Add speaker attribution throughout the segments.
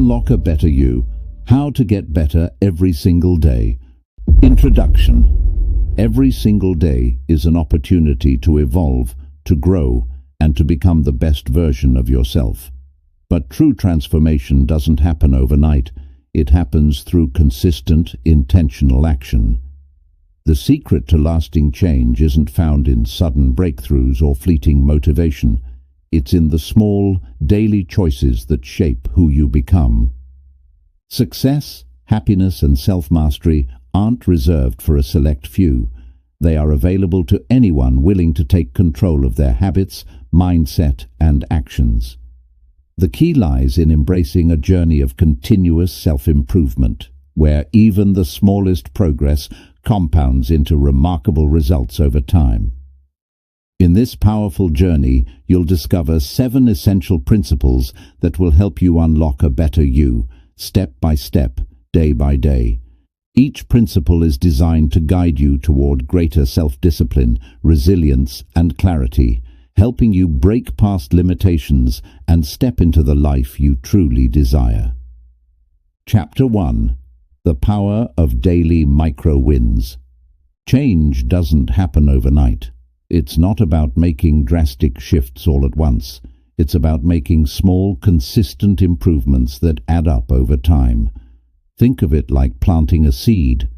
Speaker 1: Unlock a Better You. How to get better every single day. Introduction. Every single day is an opportunity to evolve, to grow, and to become the best version of yourself. But true transformation doesn't happen overnight. It happens through consistent, intentional action. The secret to lasting change isn't found in sudden breakthroughs or fleeting motivation. It's in the small, daily choices that shape who you become. Success, happiness, and self-mastery aren't reserved for a select few. They are available to anyone willing to take control of their habits, mindset, and actions. The key lies in embracing a journey of continuous self-improvement, where even the smallest progress compounds into remarkable results over time. In this powerful journey, you'll discover 7 essential principles that will help you unlock a better you, step by step, day by day. Each principle is designed to guide you toward greater self-discipline, resilience, and clarity, helping you break past limitations and step into the life you truly desire. Chapter 1. The Power of Daily Micro-Wins. Change doesn't happen overnight. It's not about making drastic shifts all at once. It's about making small, consistent improvements that add up over time. Think of it like planting a seed.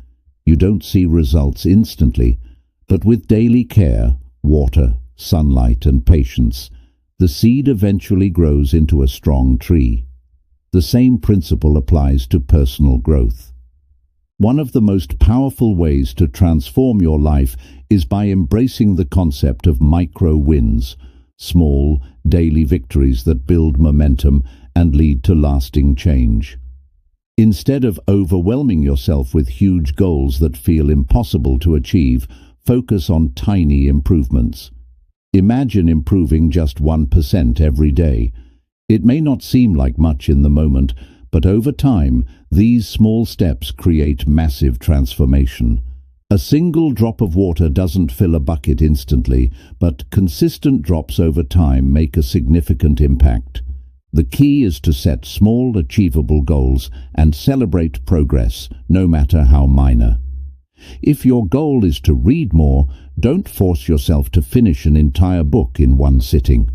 Speaker 1: You don't see results instantly, but with daily care, water, sunlight, and patience, the seed eventually grows into a strong tree. The same principle applies to personal growth. One of the most powerful ways to transform your life is by embracing the concept of micro-wins, small, daily victories that build momentum and lead to lasting change. Instead of overwhelming yourself with huge goals that feel impossible to achieve, focus on tiny improvements. Imagine improving just 1% every day. It may not seem like much in the moment, but over time, these small steps create massive transformation. A single drop of water doesn't fill a bucket instantly, but consistent drops over time make a significant impact. The key is to set small, achievable goals and celebrate progress, no matter how minor. If your goal is to read more, don't force yourself to finish an entire book in one sitting.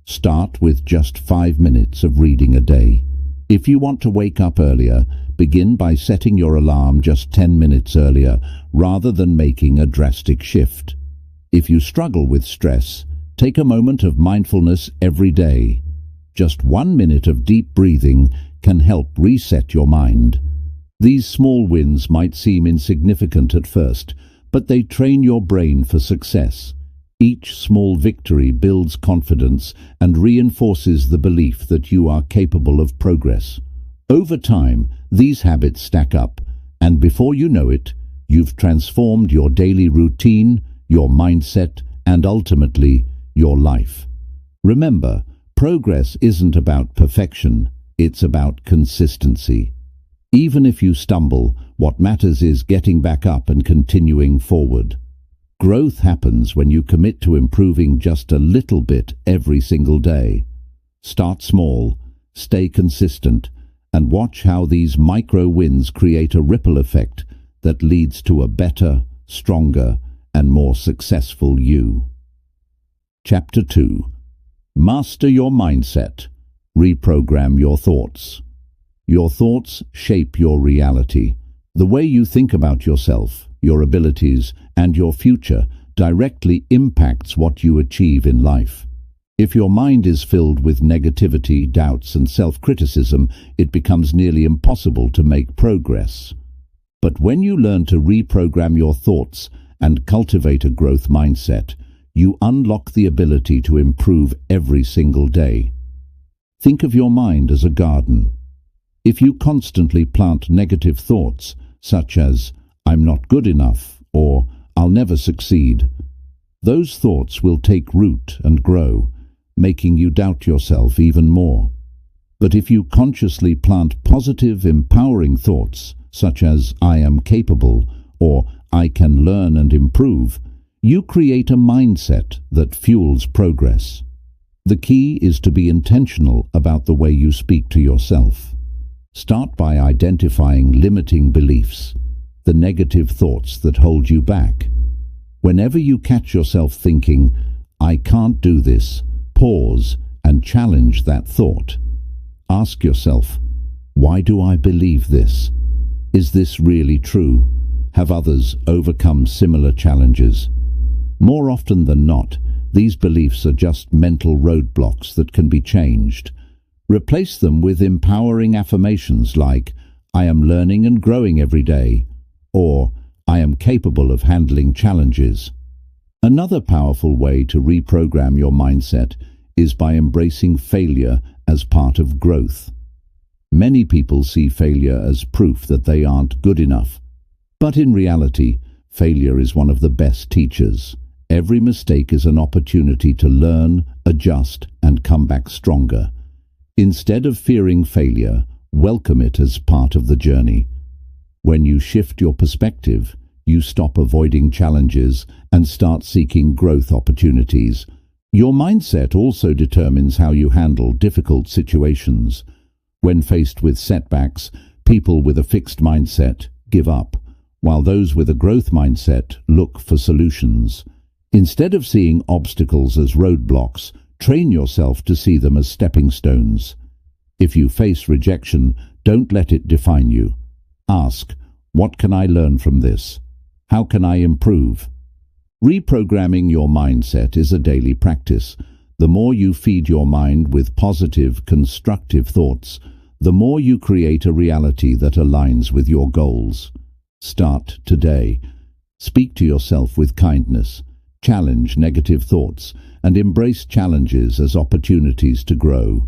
Speaker 1: Start with just 5 minutes of reading a day. If you want to wake up earlier, begin by setting your alarm just 10 minutes earlier, rather than making a drastic shift. If you struggle with stress, take a moment of mindfulness every day. Just 1 minute of deep breathing can help reset your mind. These small wins might seem insignificant at first, but they train your brain for success. Each small victory builds confidence and reinforces the belief that you are capable of progress. Over time, these habits stack up, and before you know it, you've transformed your daily routine, your mindset, and ultimately, your life. Remember, progress isn't about perfection, it's about consistency. Even if you stumble, what matters is getting back up and continuing forward. Growth happens when you commit to improving just a little bit every single day. Start small, stay consistent, and watch how these micro-wins create a ripple effect that leads to a better, stronger, and more successful you. Chapter 2. Master your mindset. Reprogram your thoughts. Your thoughts shape your reality. The way you think about yourself, your abilities, and your future directly impacts what you achieve in life. If your mind is filled with negativity, doubts, and self-criticism, it becomes nearly impossible to make progress. But when you learn to reprogram your thoughts and cultivate a growth mindset, you unlock the ability to improve every single day. Think of your mind as a garden. If you constantly plant negative thoughts, such as, "I'm not good enough," or "I'll never succeed," those thoughts will take root and grow, making you doubt yourself even more. But if you consciously plant positive, empowering thoughts, such as "I am capable," or "I can learn and improve," you create a mindset that fuels progress. The key is to be intentional about the way you speak to yourself. Start by identifying limiting beliefs, the negative thoughts that hold you back. Whenever you catch yourself thinking, "I can't do this," pause and challenge that thought. Ask yourself, why do I believe this? Is this really true? Have others overcome similar challenges? More often than not, these beliefs are just mental roadblocks that can be changed. Replace them with empowering affirmations like, "I am learning and growing every day," or "I am capable of handling challenges." Another powerful way to reprogram your mindset is by embracing failure as part of growth. Many people see failure as proof that they aren't good enough. But in reality, failure is one of the best teachers. Every mistake is an opportunity to learn, adjust, and come back stronger. Instead of fearing failure, welcome it as part of the journey. When you shift your perspective, you stop avoiding challenges and start seeking growth opportunities. Your mindset also determines how you handle difficult situations. When faced with setbacks, people with a fixed mindset give up, while those with a growth mindset look for solutions. Instead of seeing obstacles as roadblocks, train yourself to see them as stepping stones. If you face rejection, don't let it define you. Ask, what can I learn from this? How can I improve? Reprogramming your mindset is a daily practice. The more you feed your mind with positive, constructive thoughts, the more you create a reality that aligns with your goals. Start today. Speak to yourself with kindness. Challenge negative thoughts and embrace challenges as opportunities to grow.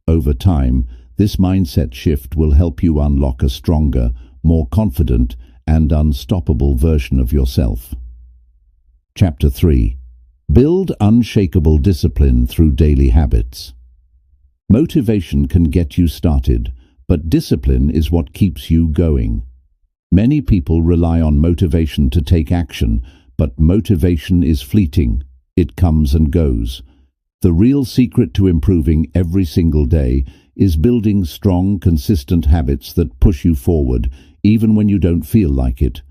Speaker 1: Over time, this mindset shift will help you unlock a stronger, more confident, and unstoppable version of yourself. Chapter 3. Build unshakable discipline through daily habits. Motivation can get you started, but discipline is what keeps you going. Many people rely on motivation to take action, but motivation is fleeting. It comes and goes. The real secret to improving every single day is building strong, consistent habits that push you forward, even when you don't feel like it.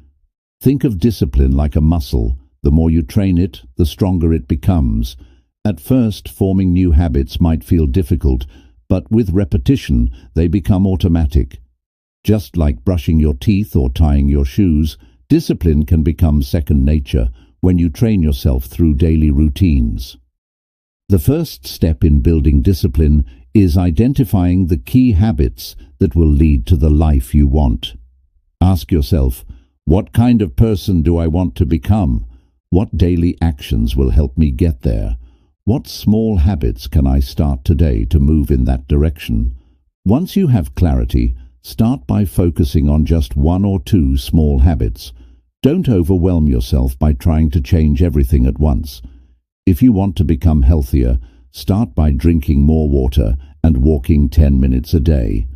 Speaker 1: Think of discipline like a muscle. The more you train it, the stronger it becomes. At first, forming new habits might feel difficult, but with repetition, they become automatic. Just like brushing your teeth or tying your shoes, discipline can become second nature when you train yourself through daily routines. The first step in building discipline is identifying the key habits that will lead to the life you want. Ask yourself, what kind of person do I want to become? What daily actions will help me get there? What small habits can I start today to move in that direction? Once you have clarity, start by focusing on just one or two small habits. Don't overwhelm yourself by trying to change everything at once. If you want to become healthier, start by drinking more water and walking 10 minutes a day.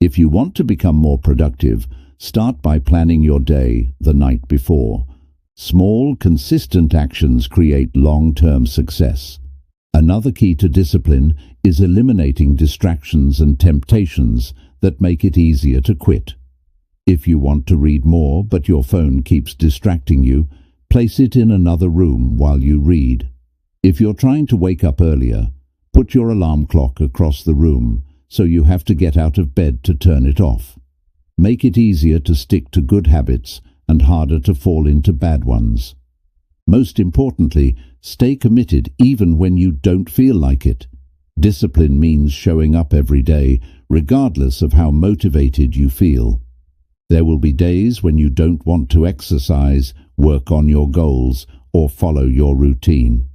Speaker 1: If you want to become more productive, start by planning your day the night before. Small, consistent actions create long-term success. Another key to discipline is eliminating distractions and temptations that make it easier to quit. If you want to read more but your phone keeps distracting you, place it in another room while you read. If you're trying to wake up earlier, put your alarm clock across the room so you have to get out of bed to turn it off. Make it easier to stick to good habits and harder to fall into bad ones. Most importantly, stay committed even when you don't feel like it. Discipline means showing up every day, regardless of how motivated you feel. There will be days when you don't want to exercise, work on your goals, or follow your routine.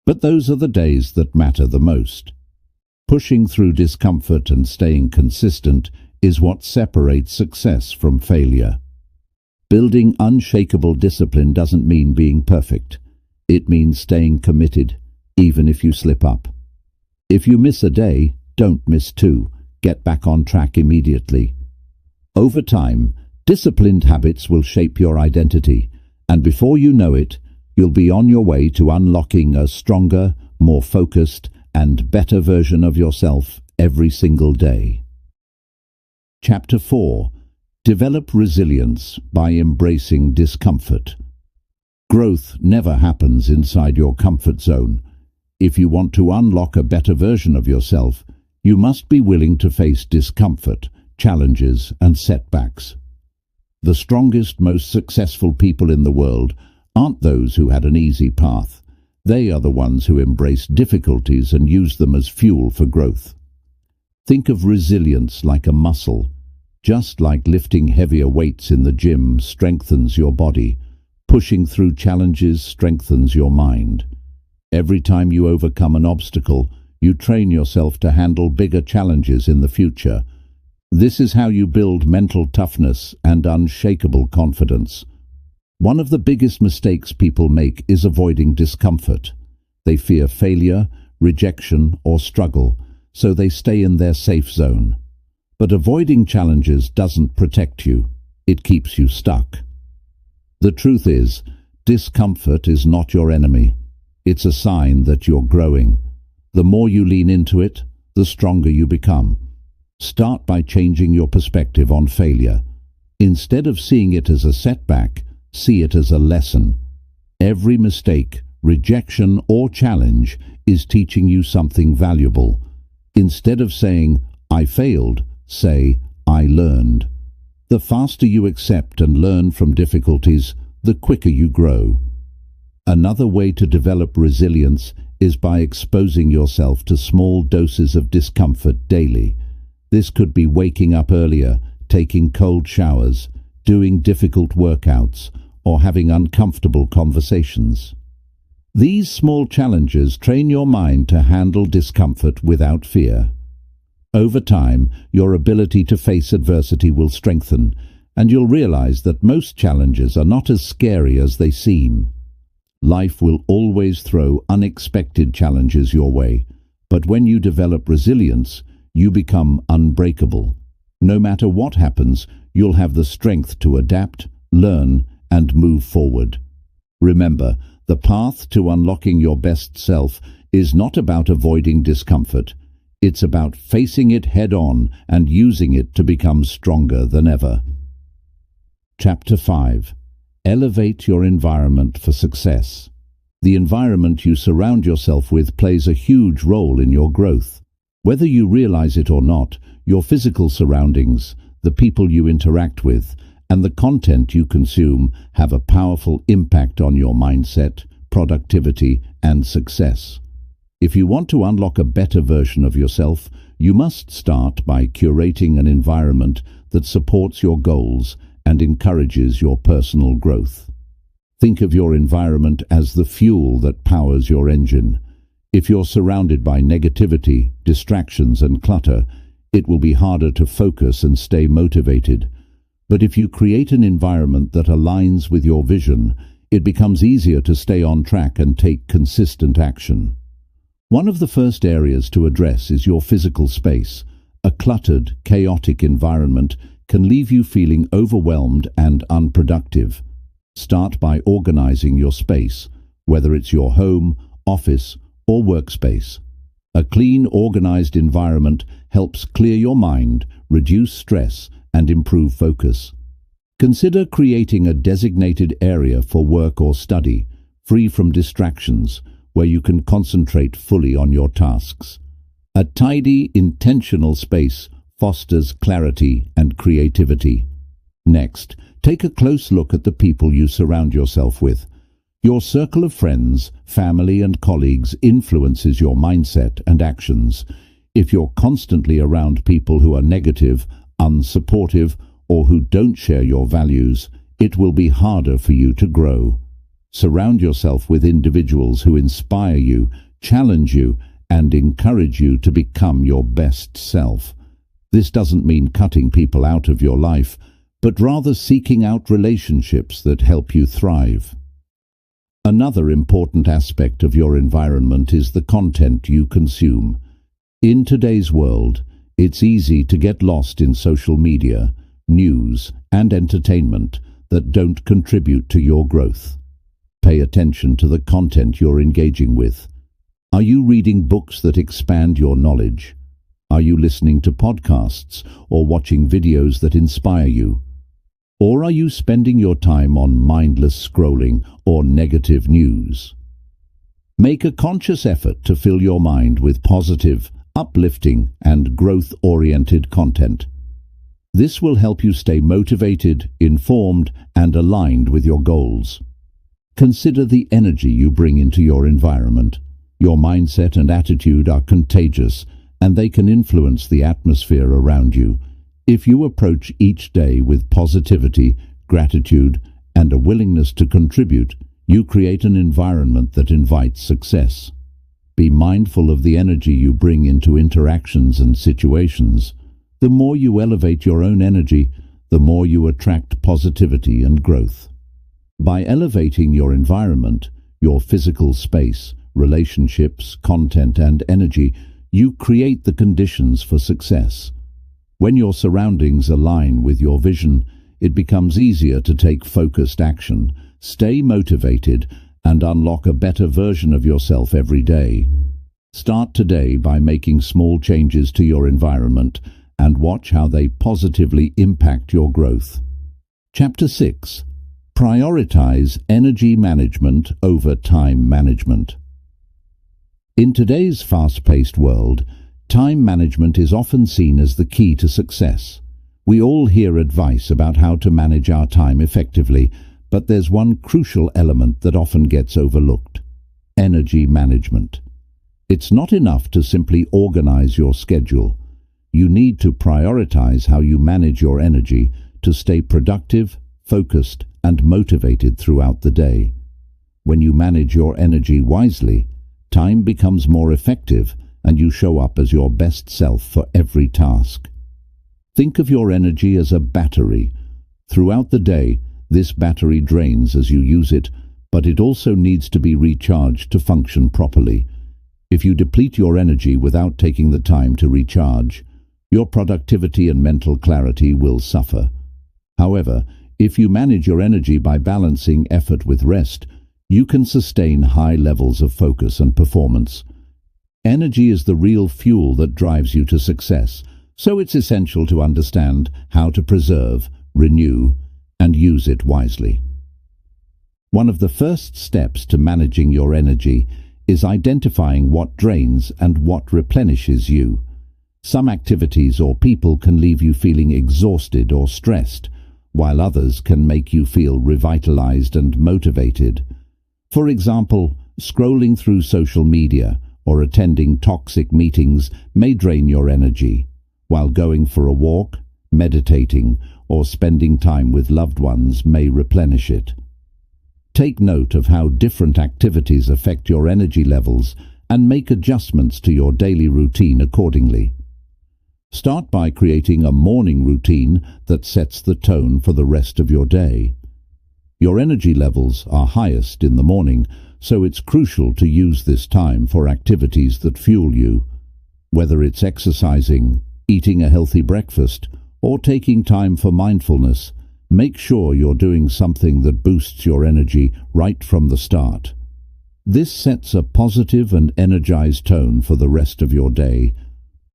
Speaker 1: But those are the days that matter the most. Pushing through discomfort and staying consistent is what separates success from failure. Building unshakable discipline doesn't mean being perfect. It means staying committed, even if you slip up. If you miss a day, don't miss two. Get back on track immediately. Over time, disciplined habits will shape your identity, and before you know it, you'll be on your way to unlocking a stronger, more focused, and better version of yourself every single day. Chapter 4. Develop resilience by embracing discomfort. Growth never happens inside your comfort zone. If you want to unlock a better version of yourself, you must be willing to face discomfort, challenges, and setbacks. The strongest, most successful people in the world aren't those who had an easy path. They are the ones who embrace difficulties and use them as fuel for growth. Think of resilience like a muscle. Just like lifting heavier weights in the gym strengthens your body, pushing through challenges strengthens your mind. Every time you overcome an obstacle, you train yourself to handle bigger challenges in the future. This is how you build mental toughness and unshakable confidence. One of the biggest mistakes people make is avoiding discomfort. They fear failure, rejection, or struggle, so they stay in their safe zone. But avoiding challenges doesn't protect you. It keeps you stuck. The truth is, discomfort is not your enemy. It's a sign that you're growing. The more you lean into it, the stronger you become. Start by changing your perspective on failure. Instead of seeing it as a setback, see it as a lesson. Every mistake, rejection, or challenge is teaching you something valuable. Instead of saying, "I failed," say, "I learned." The faster you accept and learn from difficulties, the quicker you grow. Another way to develop resilience is by exposing yourself to small doses of discomfort daily. This could be waking up earlier, taking cold showers, doing difficult workouts, or having uncomfortable conversations. These small challenges train your mind to handle discomfort without fear. Over time, your ability to face adversity will strengthen, and you'll realize that most challenges are not as scary as they seem. Life will always throw unexpected challenges your way, but when you develop resilience, you become unbreakable. No matter what happens, you'll have the strength to adapt, learn, and move forward. Remember, the path to unlocking your best self is not about avoiding discomfort. It's about facing it head-on and using it to become stronger than ever. Chapter 5. Elevate your environment for success. The environment you surround yourself with plays a huge role in your growth. Whether you realize it or not, your physical surroundings, the people you interact with, and the content you consume have a powerful impact on your mindset, productivity, and success. If you want to unlock a better version of yourself, you must start by curating an environment that supports your goals and encourages your personal growth. Think of your environment as the fuel that powers your engine. If you're surrounded by negativity, distractions, and clutter, it will be harder to focus and stay motivated. But if you create an environment that aligns with your vision, it becomes easier to stay on track and take consistent action. One of the first areas to address is your physical space. A cluttered, chaotic environment can leave you feeling overwhelmed and unproductive. Start by organizing your space, whether it's your home, office, or workspace. A clean, organized environment helps clear your mind, reduce stress, and improve focus. Consider creating a designated area for work or study, free from distractions, where you can concentrate fully on your tasks. A tidy, intentional space fosters clarity and creativity. Next, take a close look at the people you surround yourself with. Your circle of friends, family, and colleagues influences your mindset and actions. If you're constantly around people who are negative, unsupportive, or who don't share your values, it will be harder for you to grow. Surround yourself with individuals who inspire you, challenge you, and encourage you to become your best self. This doesn't mean cutting people out of your life, but rather seeking out relationships that help you thrive. Another important aspect of your environment is the content you consume. In today's world, it's easy to get lost in social media, news, and entertainment that don't contribute to your growth. Pay attention to the content you're engaging with. Are you reading books that expand your knowledge? Are you listening to podcasts or watching videos that inspire you? Or are you spending your time on mindless scrolling or negative news? Make a conscious effort to fill your mind with positive, uplifting, and growth-oriented content. This will help you stay motivated, informed, and aligned with your goals. Consider the energy you bring into your environment. Your mindset and attitude are contagious, and they can influence the atmosphere around you. If you approach each day with positivity, gratitude, and a willingness to contribute, you create an environment that invites success. Be mindful of the energy you bring into interactions and situations. The more you elevate your own energy, the more you attract positivity and growth. By elevating your environment, your physical space, relationships, content, and energy, you create the conditions for success. When your surroundings align with your vision, it becomes easier to take focused action, stay motivated, and unlock a better version of yourself every day. Start today by making small changes to your environment and watch how they positively impact your growth. Chapter 6. Prioritize energy management over time management. In today's fast-paced world, time management is often seen as the key to success. We all hear advice about how to manage our time effectively, but there's one crucial element that often gets overlooked: energy management. It's not enough to simply organize your schedule. You need to prioritize how you manage your energy to stay productive, focused, and motivated throughout the day. When you manage your energy wisely, time becomes more effective and you show up as your best self for every task. Think of your energy as a battery. Throughout the day, this battery drains as you use it, but it also needs to be recharged to function properly. If you deplete your energy without taking the time to recharge, your productivity and mental clarity will suffer. However, if you manage your energy by balancing effort with rest, you can sustain high levels of focus and performance. Energy is the real fuel that drives you to success, so it's essential to understand how to preserve, renew, and use it wisely. One of the first steps to managing your energy is identifying what drains and what replenishes you. Some activities or people can leave you feeling exhausted or stressed, while others can make you feel revitalized and motivated. For example, scrolling through social media or attending toxic meetings may drain your energy, while going for a walk, meditating, or spending time with loved ones may replenish it. Take note of how different activities affect your energy levels and make adjustments to your daily routine accordingly. Start by creating a morning routine that sets the tone for the rest of your day. Your energy levels are highest in the morning, so it's crucial to use this time for activities that fuel you. Whether it's exercising, eating a healthy breakfast, or taking time for mindfulness, make sure you're doing something that boosts your energy right from the start. This sets a positive and energized tone for the rest of your day.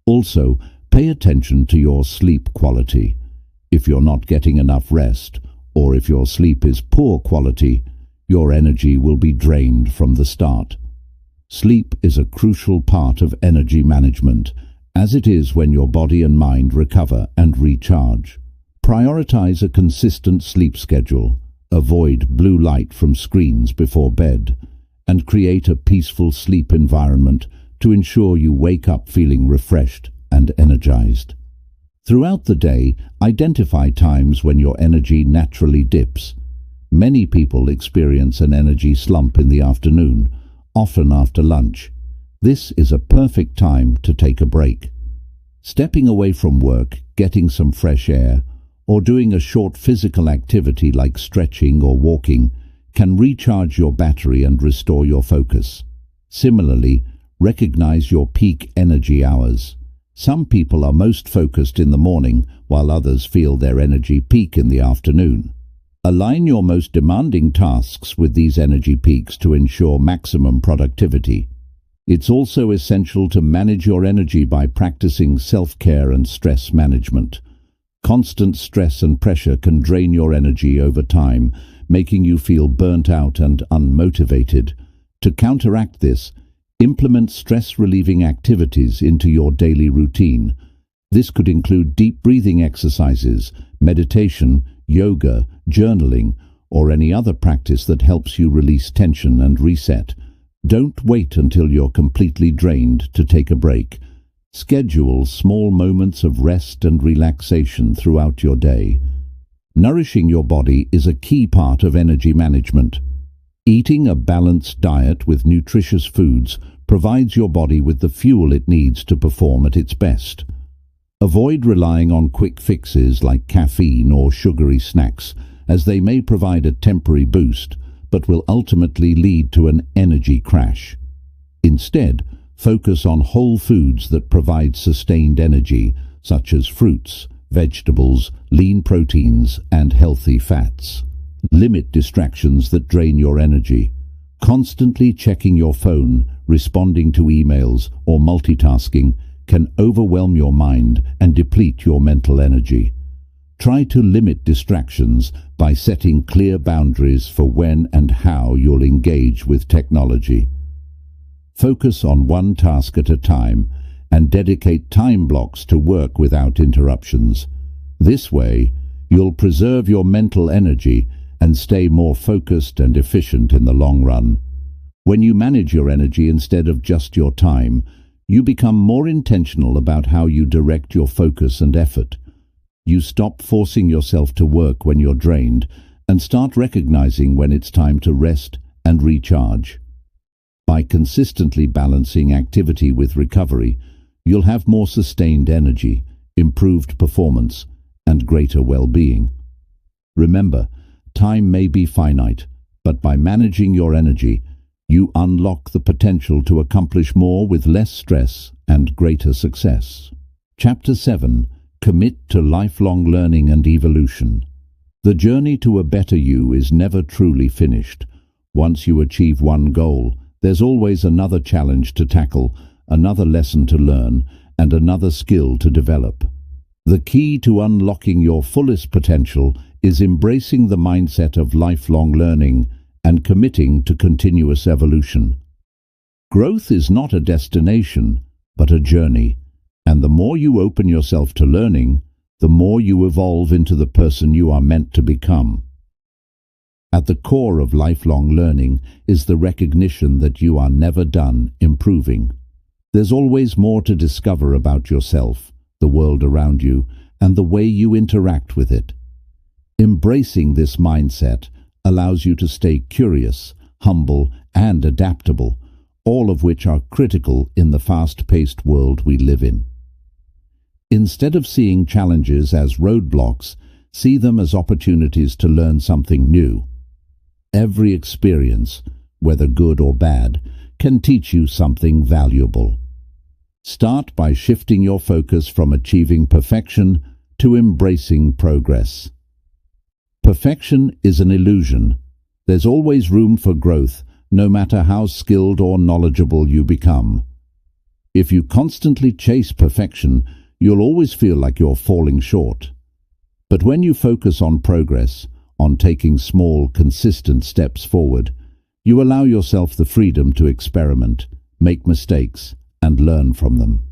Speaker 1: Also, pay attention to your sleep quality. If you're not getting enough rest, or if your sleep is poor quality, your energy will be drained from the start. Sleep is a crucial part of energy management, as it is when your body and mind recover and recharge. Prioritize a consistent sleep schedule, avoid blue light from screens before bed, and create a peaceful sleep environment to ensure you wake up feeling refreshed and energized. Throughout the day, identify times when your energy naturally dips. Many people experience an energy slump in the afternoon, often after lunch. This is a perfect time to take a break. Stepping away from work, getting some fresh air, or doing a short physical activity like stretching or walking can recharge your battery and restore your focus. Similarly, recognize your peak energy hours. Some people are most focused in the morning, while others feel their energy peak in the afternoon. Align your most demanding tasks with these energy peaks to ensure maximum productivity. It's also essential to manage your energy by practicing self-care and stress management. Constant stress and pressure can drain your energy over time, making you feel burnt out and unmotivated. To counteract this, implement stress-relieving activities into your daily routine. This could include deep breathing exercises, meditation, yoga, journaling, or any other practice that helps you release tension and reset. Don't wait until you're completely drained to take a break. Schedule small moments of rest and relaxation throughout your day. Nourishing your body is a key part of energy management. Eating a balanced diet with nutritious foods provides your body with the fuel it needs to perform at its best. Avoid relying on quick fixes like caffeine or sugary snacks, as they may provide a temporary boost, but will ultimately lead to an energy crash. Instead, focus on whole foods that provide sustained energy, such as fruits, vegetables, lean proteins, and healthy fats. Limit distractions that drain your energy. Constantly checking your phone, responding to emails, or multitasking can overwhelm your mind and deplete your mental energy. Try to limit distractions by setting clear boundaries for when and how you'll engage with technology. Focus on one task at a time and dedicate time blocks to work without interruptions. This way, you'll preserve your mental energy and stay more focused and efficient in the long run. When you manage your energy instead of just your time, you become more intentional about how you direct your focus and effort. You stop forcing yourself to work when you're drained and start recognizing when it's time to rest and recharge. By consistently balancing activity with recovery, you'll have more sustained energy, improved performance, and greater well-being. Remember, time may be finite, but by managing your energy, you unlock the potential to accomplish more with less stress and greater success. Chapter 7. Commit to lifelong learning and evolution. The journey to a better you is never truly finished. Once you achieve one goal, there's always another challenge to tackle, another lesson to learn, and another skill to develop. The key to unlocking your fullest potential is embracing the mindset of lifelong learning and committing to continuous evolution. Growth is not a destination, but a journey, and the more you open yourself to learning, the more you evolve into the person you are meant to become. At the core of lifelong learning is the recognition that you are never done improving. There's always more to discover about yourself, the world around you, and the way you interact with it. Embracing this mindset allows you to stay curious, humble, and adaptable, all of which are critical in the fast-paced world we live in. Instead of seeing challenges as roadblocks, see them as opportunities to learn something new. Every experience, whether good or bad, can teach you something valuable. Start by shifting your focus from achieving perfection to embracing progress. Perfection is an illusion. There's always room for growth, no matter how skilled or knowledgeable you become. If you constantly chase perfection, you'll always feel like you're falling short. But when you focus on progress, on taking small, consistent steps forward, you allow yourself the freedom to experiment, make mistakes, and learn from them.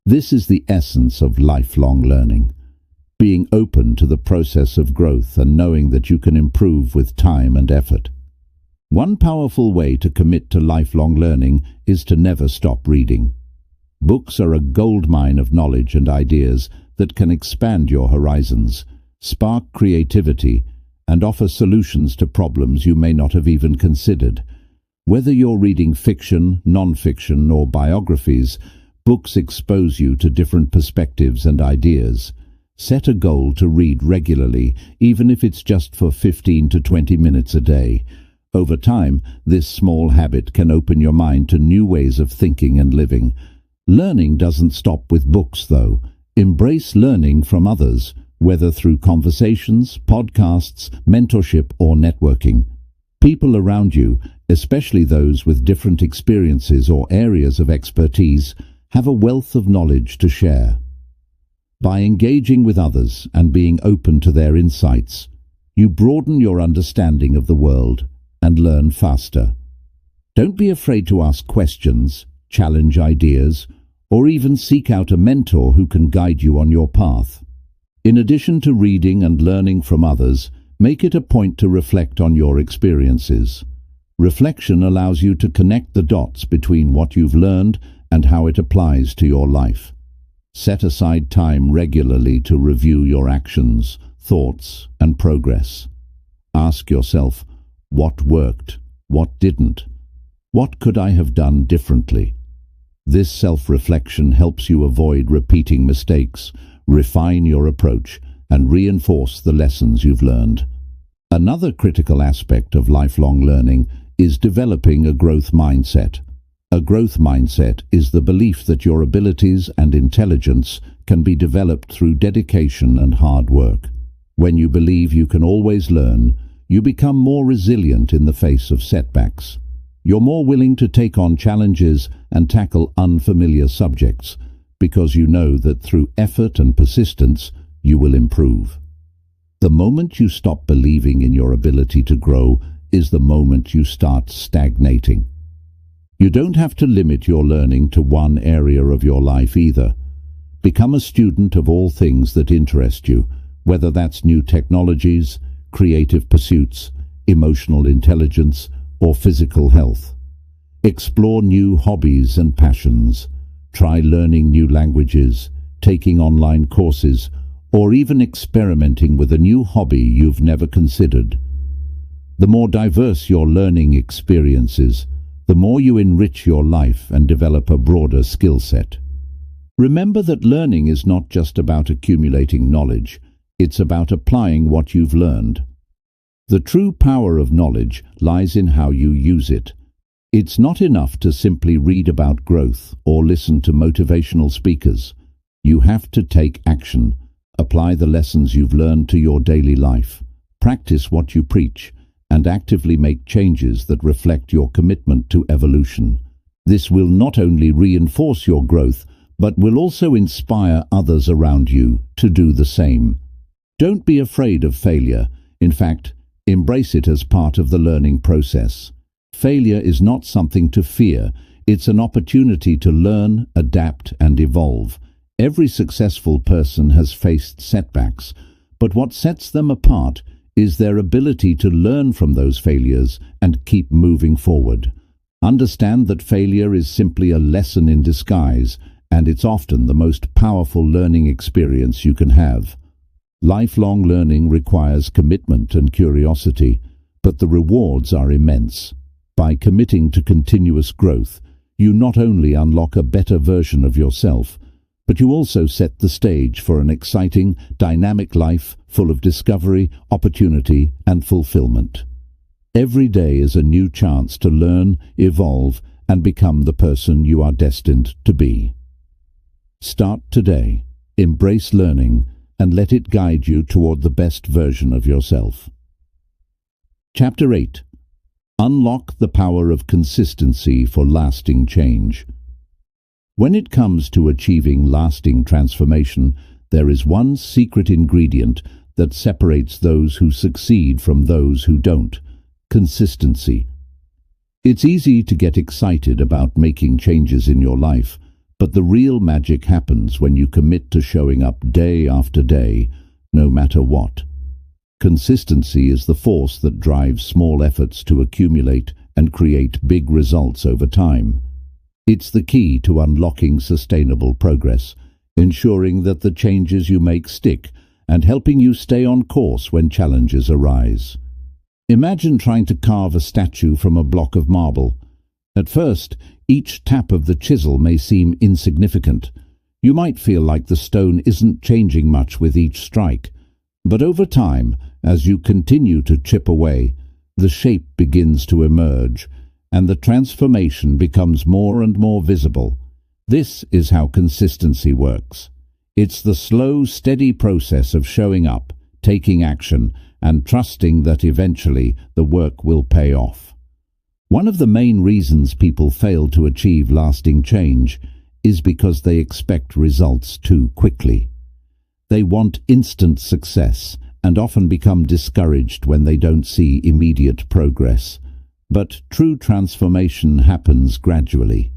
Speaker 1: This is the essence of lifelong learning, being open to the process of growth and knowing that you can improve with time and effort. One powerful way to commit to lifelong learning is to never stop reading. Books are a goldmine of knowledge and ideas that can expand your horizons, spark creativity, and offer solutions to problems you may not have even considered. Whether you're reading fiction, non-fiction, or biographies, books expose you to different perspectives and ideas. Set a goal to read regularly, even if it's just for 15 to 20 minutes a day. Over time, this small habit can open your mind to new ways of thinking and living. Learning doesn't stop with books, though. Embrace learning from others, whether through conversations, podcasts, mentorship, or networking. People around you, especially those with different experiences or areas of expertise, have a wealth of knowledge to share. By engaging with others and being open to their insights, you broaden your understanding of the world and learn faster. Don't be afraid to ask questions, challenge ideas, or even seek out a mentor who can guide you on your path. In addition to reading and learning from others, make it a point to reflect on your experiences. Reflection allows you to connect the dots between what you've learned and how it applies to your life. Set aside time regularly to review your actions, thoughts, and progress. Ask yourself, what worked? What didn't? What could I have done differently? This self-reflection helps you avoid repeating mistakes, refine your approach, and reinforce the lessons you've learned. Another critical aspect of lifelong learning is developing a growth mindset. A growth mindset is the belief that your abilities and intelligence can be developed through dedication and hard work. When you believe you can always learn, you become more resilient in the face of setbacks. You're more willing to take on challenges and tackle unfamiliar subjects because you know that through effort and persistence, you will improve. The moment you stop believing in your ability to grow is the moment you start stagnating. You don't have to limit your learning to one area of your life either. Become a student of all things that interest you, whether that's new technologies, creative pursuits, emotional intelligence, or physical health. Explore new hobbies and passions. Try learning new languages, taking online courses, or even experimenting with a new hobby you've never considered. The more diverse your learning experiences, the more you enrich your life and develop a broader skill set. Remember that learning is not just about accumulating knowledge, it's about applying what you've learned. The true power of knowledge lies in how you use it. It's not enough to simply read about growth or listen to motivational speakers. You have to take action, apply the lessons you've learned to your daily life, practice what you preach, and actively make changes that reflect your commitment to evolution. This will not only reinforce your growth, but will also inspire others around you to do the same. Don't be afraid of failure. In fact, embrace it as part of the learning process. Failure is not something to fear. It's an opportunity to learn, adapt, and evolve. Every successful person has faced setbacks, but what sets them apart is their ability to learn from those failures and keep moving forward. Understand that failure is simply a lesson in disguise, and it's often the most powerful learning experience you can have. Lifelong learning requires commitment and curiosity, but the rewards are immense. By committing to continuous growth, you not only unlock a better version of yourself, but you also set the stage for an exciting, dynamic life full of discovery, opportunity, and fulfillment. Every day is a new chance to learn, evolve, and become the person you are destined to be. Start today, embrace learning, and let it guide you toward the best version of yourself. Chapter 8. Unlock the power of consistency for lasting change. When it comes to achieving lasting transformation, there is one secret ingredient that separates those who succeed from those who don't: consistency. It's easy to get excited about making changes in your life, but the real magic happens when you commit to showing up day after day, no matter what. Consistency is the force that drives small efforts to accumulate and create big results over time. It's the key to unlocking sustainable progress, ensuring that the changes you make stick, and helping you stay on course when challenges arise. Imagine trying to carve a statue from a block of marble. At first, each tap of the chisel may seem insignificant. You might feel like the stone isn't changing much with each strike. But over time, as you continue to chip away, the shape begins to emerge, and the transformation becomes more and more visible. This is how consistency works. It's the slow, steady process of showing up, taking action, and trusting that eventually the work will pay off. One of the main reasons people fail to achieve lasting change is because they expect results too quickly. They want instant success and often become discouraged when they don't see immediate progress. But true transformation happens gradually.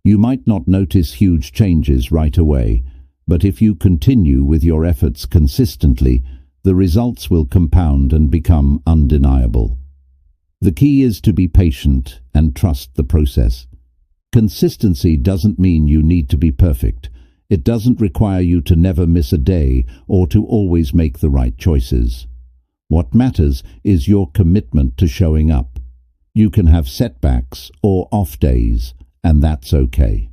Speaker 1: You might not notice huge changes right away, but if you continue with your efforts consistently, the results will compound and become undeniable. The key is to be patient and trust the process. Consistency doesn't mean you need to be perfect. It doesn't require you to never miss a day or to always make the right choices. What matters is your commitment to showing up. You can have setbacks or off days, and that's okay.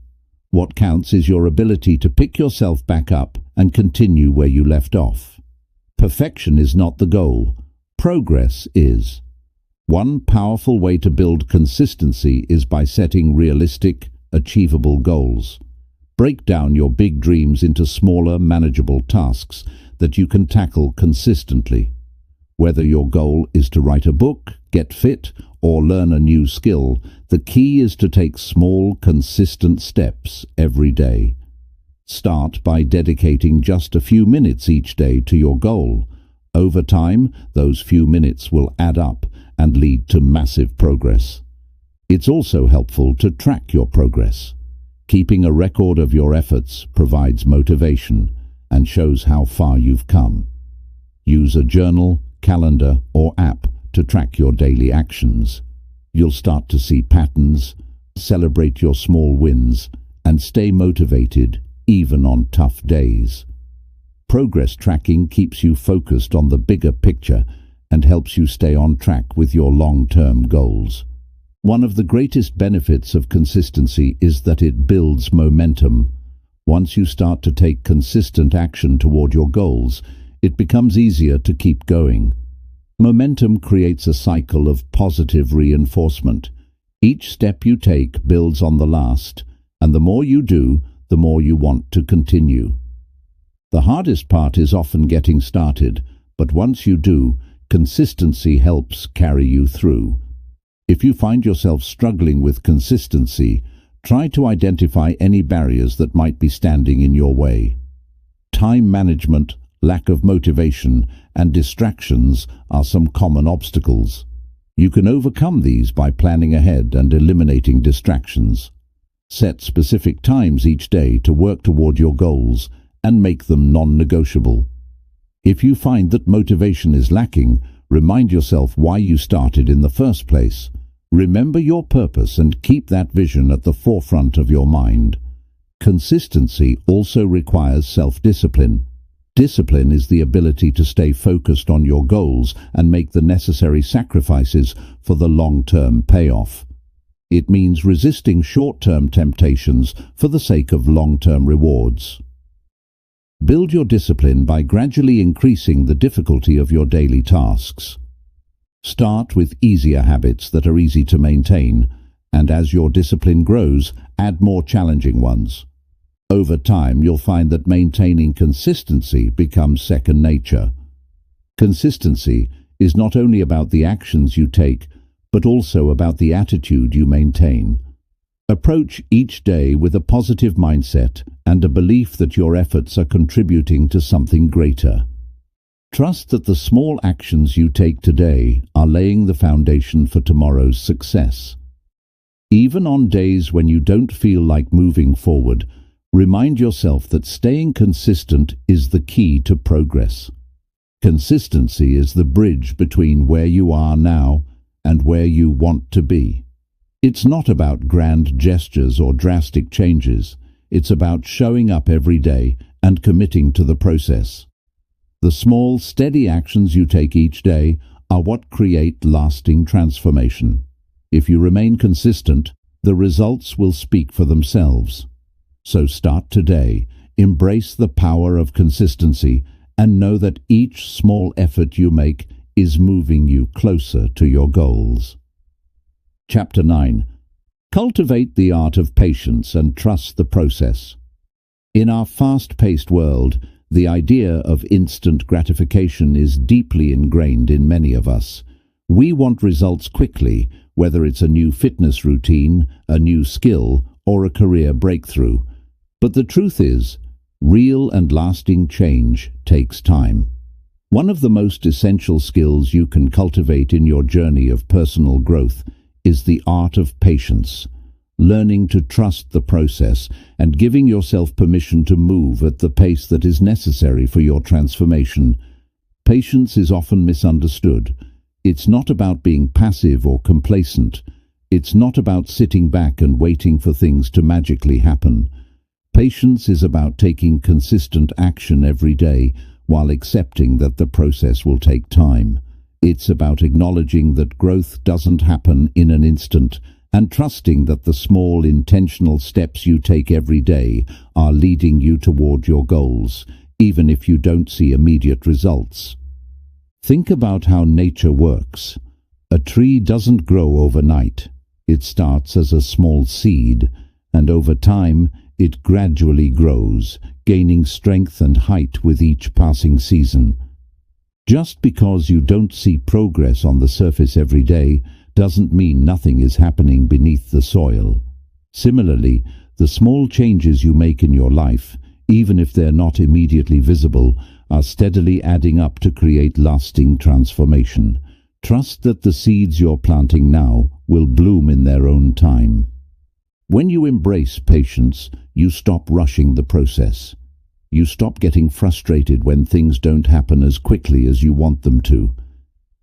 Speaker 1: What counts is your ability to pick yourself back up and continue where you left off. Perfection is not the goal. Progress is. One powerful way to build consistency is by setting realistic, achievable goals. Break down your big dreams into smaller, manageable tasks that you can tackle consistently. Whether your goal is to write a book, get fit, or learn a new skill, the key is to take small, consistent steps every day. Start by dedicating just a few minutes each day to your goal. Over time, those few minutes will add up and lead to massive progress. It's also helpful to track your progress. Keeping a record of your efforts provides motivation and shows how far you've come. Use a journal, calendar, or app to track your daily actions. You'll start to see patterns, celebrate your small wins, and stay motivated even on tough days. Progress tracking keeps you focused on the bigger picture and helps you stay on track with your long-term goals. One of the greatest benefits of consistency is that it builds momentum. Once you start to take consistent action toward your goals, it becomes easier to keep going. Momentum creates a cycle of positive reinforcement. Each step you take builds on the last, and the more you do, the more you want to continue. The hardest part is often getting started, but once you do, consistency helps carry you through. If you find yourself struggling with consistency, try to identify any barriers that might be standing in your way. Time management, lack of motivation, and distractions are some common obstacles. You can overcome these by planning ahead and eliminating distractions. Set specific times each day to work toward your goals and make them non-negotiable. If you find that motivation is lacking, remind yourself why you started in the first place. Remember your purpose and keep that vision at the forefront of your mind. Consistency also requires self-discipline. Discipline is the ability to stay focused on your goals and make the necessary sacrifices for the long-term payoff. It means resisting short-term temptations for the sake of long-term rewards. Build your discipline by gradually increasing the difficulty of your daily tasks. Start with easier habits that are easy to maintain, and as your discipline grows, add more challenging ones. Over time, you'll find that maintaining consistency becomes second nature. Consistency is not only about the actions you take, but also about the attitude you maintain. Approach each day with a positive mindset and a belief that your efforts are contributing to something greater. Trust that the small actions you take today are laying the foundation for tomorrow's success. Even on days when you don't feel like moving forward, remind yourself that staying consistent is the key to progress. Consistency is the bridge between where you are now and where you want to be. It's not about grand gestures or drastic changes. It's about showing up every day and committing to the process. The small, steady actions you take each day are what create lasting transformation. If you remain consistent, the results will speak for themselves. So start today, embrace the power of consistency, and know that each small effort you make is moving you closer to your goals. Chapter 9. Cultivate the art of patience and trust the process. In our fast-paced world, The idea of instant gratification is deeply ingrained in many of us. We want results quickly, whether it's a new fitness routine, a new skill, or a career breakthrough. But the truth is, real and lasting change takes time. One of the most essential skills you can cultivate in your journey of personal growth is the art of patience. Learning to trust the process and giving yourself permission to move at the pace that is necessary for your transformation. Patience is often misunderstood. It's not about being passive or complacent. It's not about sitting back and waiting for things to magically happen. Patience is about taking consistent action every day while accepting that the process will take time. It's about acknowledging that growth doesn't happen in an instant, and trusting that the small intentional steps you take every day are leading you toward your goals, even if you don't see immediate results. Think about how nature works. A tree doesn't grow overnight. It starts as a small seed, and over time it gradually grows, gaining strength and height with each passing season. Just because you don't see progress on the surface every day doesn't mean nothing is happening beneath the soil. Similarly, the small changes you make in your life, even if they're not immediately visible, are steadily adding up to create lasting transformation. Trust that the seeds you're planting now will bloom in their own time. When you embrace patience, you stop rushing the process. You stop getting frustrated when things don't happen as quickly as you want them to.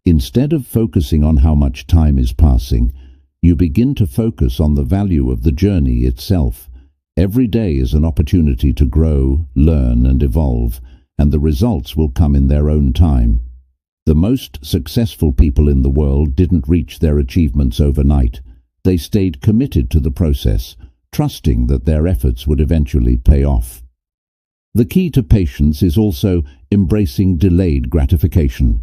Speaker 1: Instead of focusing on how much time is passing, you begin to focus on the value of the journey itself. Every day is an opportunity to grow, learn, and evolve, and the results will come in their own time. The most successful people in the world didn't reach their achievements overnight. They stayed committed to the process, trusting that their efforts would eventually pay off. The key to patience is also embracing delayed gratification.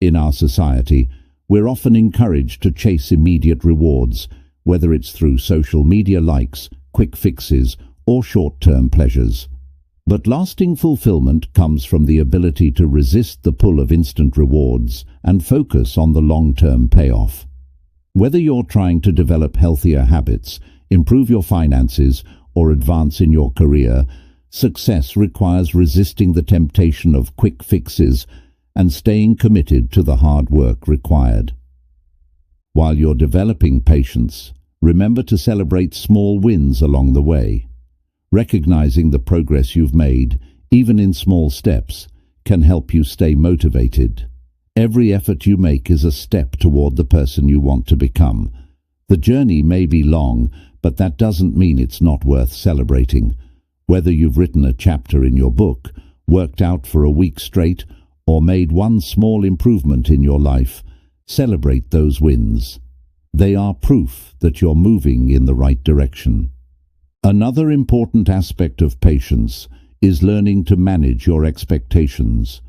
Speaker 1: In our society, we're often encouraged to chase immediate rewards, whether it's through social media likes, quick fixes, or short-term pleasures. But lasting fulfillment comes from the ability to resist the pull of instant rewards and focus on the long-term payoff. Whether you're trying to develop healthier habits, improve your finances, or advance in your career, success requires resisting the temptation of quick fixes and staying committed to the hard work required. While you're developing patience, remember to celebrate small wins along the way. Recognizing the progress you've made, even in small steps, can help you stay motivated. Every effort you make is a step toward the person you want to become. The journey may be long, but that doesn't mean it's not worth celebrating. Whether you've written a chapter in your book, worked out for a week straight, or made one small improvement in your life, celebrate those wins. They are proof that you're moving in the right direction. Another important aspect of patience is learning to manage your expectations.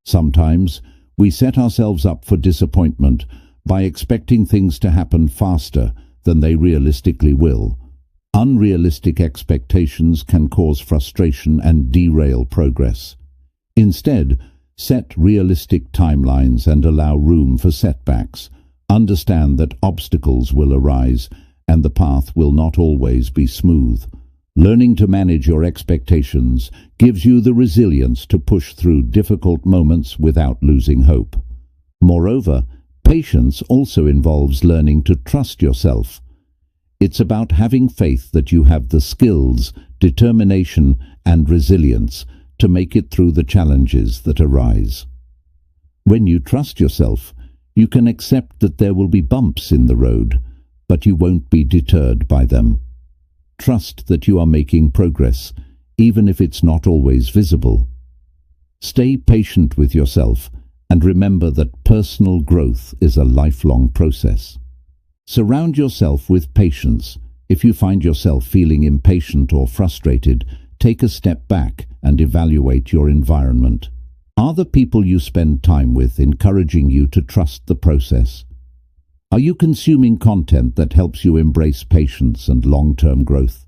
Speaker 1: Sometimes we set ourselves up for disappointment by expecting things to happen faster than they realistically will. Unrealistic expectations can cause frustration and derail progress. Instead, set realistic timelines and allow room for setbacks. Understand that obstacles will arise and the path will not always be smooth. Learning to manage your expectations gives you the resilience to push through difficult moments without losing hope. Moreover, patience also involves learning to trust yourself. It's about having faith that you have the skills, determination, and resilience to make it through the challenges that arise. When you trust yourself, you can accept that there will be bumps in the road, but you won't be deterred by them. Trust that you are making progress, even if it's not always visible. Stay patient with yourself and remember that personal growth is a lifelong process. Surround yourself with patience. If you find yourself feeling impatient or frustrated, take a step back and evaluate your environment. Are the people you spend time with encouraging you to trust the process? Are you consuming content that helps you embrace patience and long-term growth?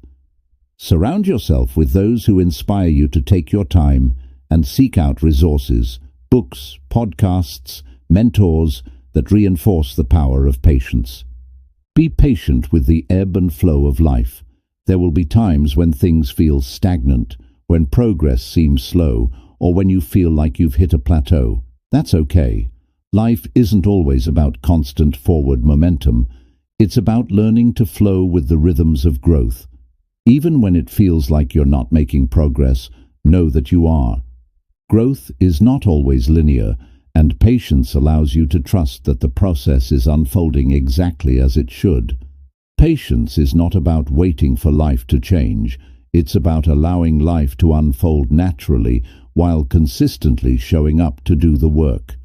Speaker 1: Surround yourself with those who inspire you to take your time and seek out resources, books, podcasts, mentors that reinforce the power of patience. Be patient with the ebb and flow of life. There will be times when things feel stagnant, when progress seems slow, or when you feel like you've hit a plateau. That's okay. Life isn't always about constant forward momentum. It's about learning to flow with the rhythms of growth. Even when it feels like you're not making progress, know that you are. Growth is not always linear, and patience allows you to trust that the process is unfolding exactly as it should. Patience is not about waiting for life to change. It's about allowing life to unfold naturally while consistently showing up to do the work.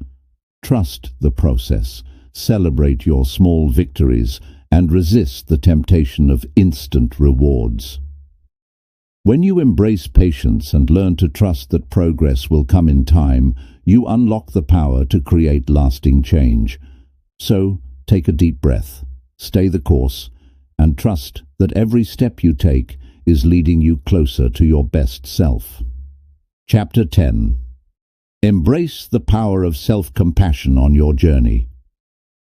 Speaker 1: Trust the process, celebrate your small victories, and resist the temptation of instant rewards. When you embrace patience and learn to trust that progress will come in time, you unlock the power to create lasting change. So, take a deep breath, stay the course, and trust that every step you take is leading you closer to your best self. Chapter 10. Embrace the power of self-compassion on your journey.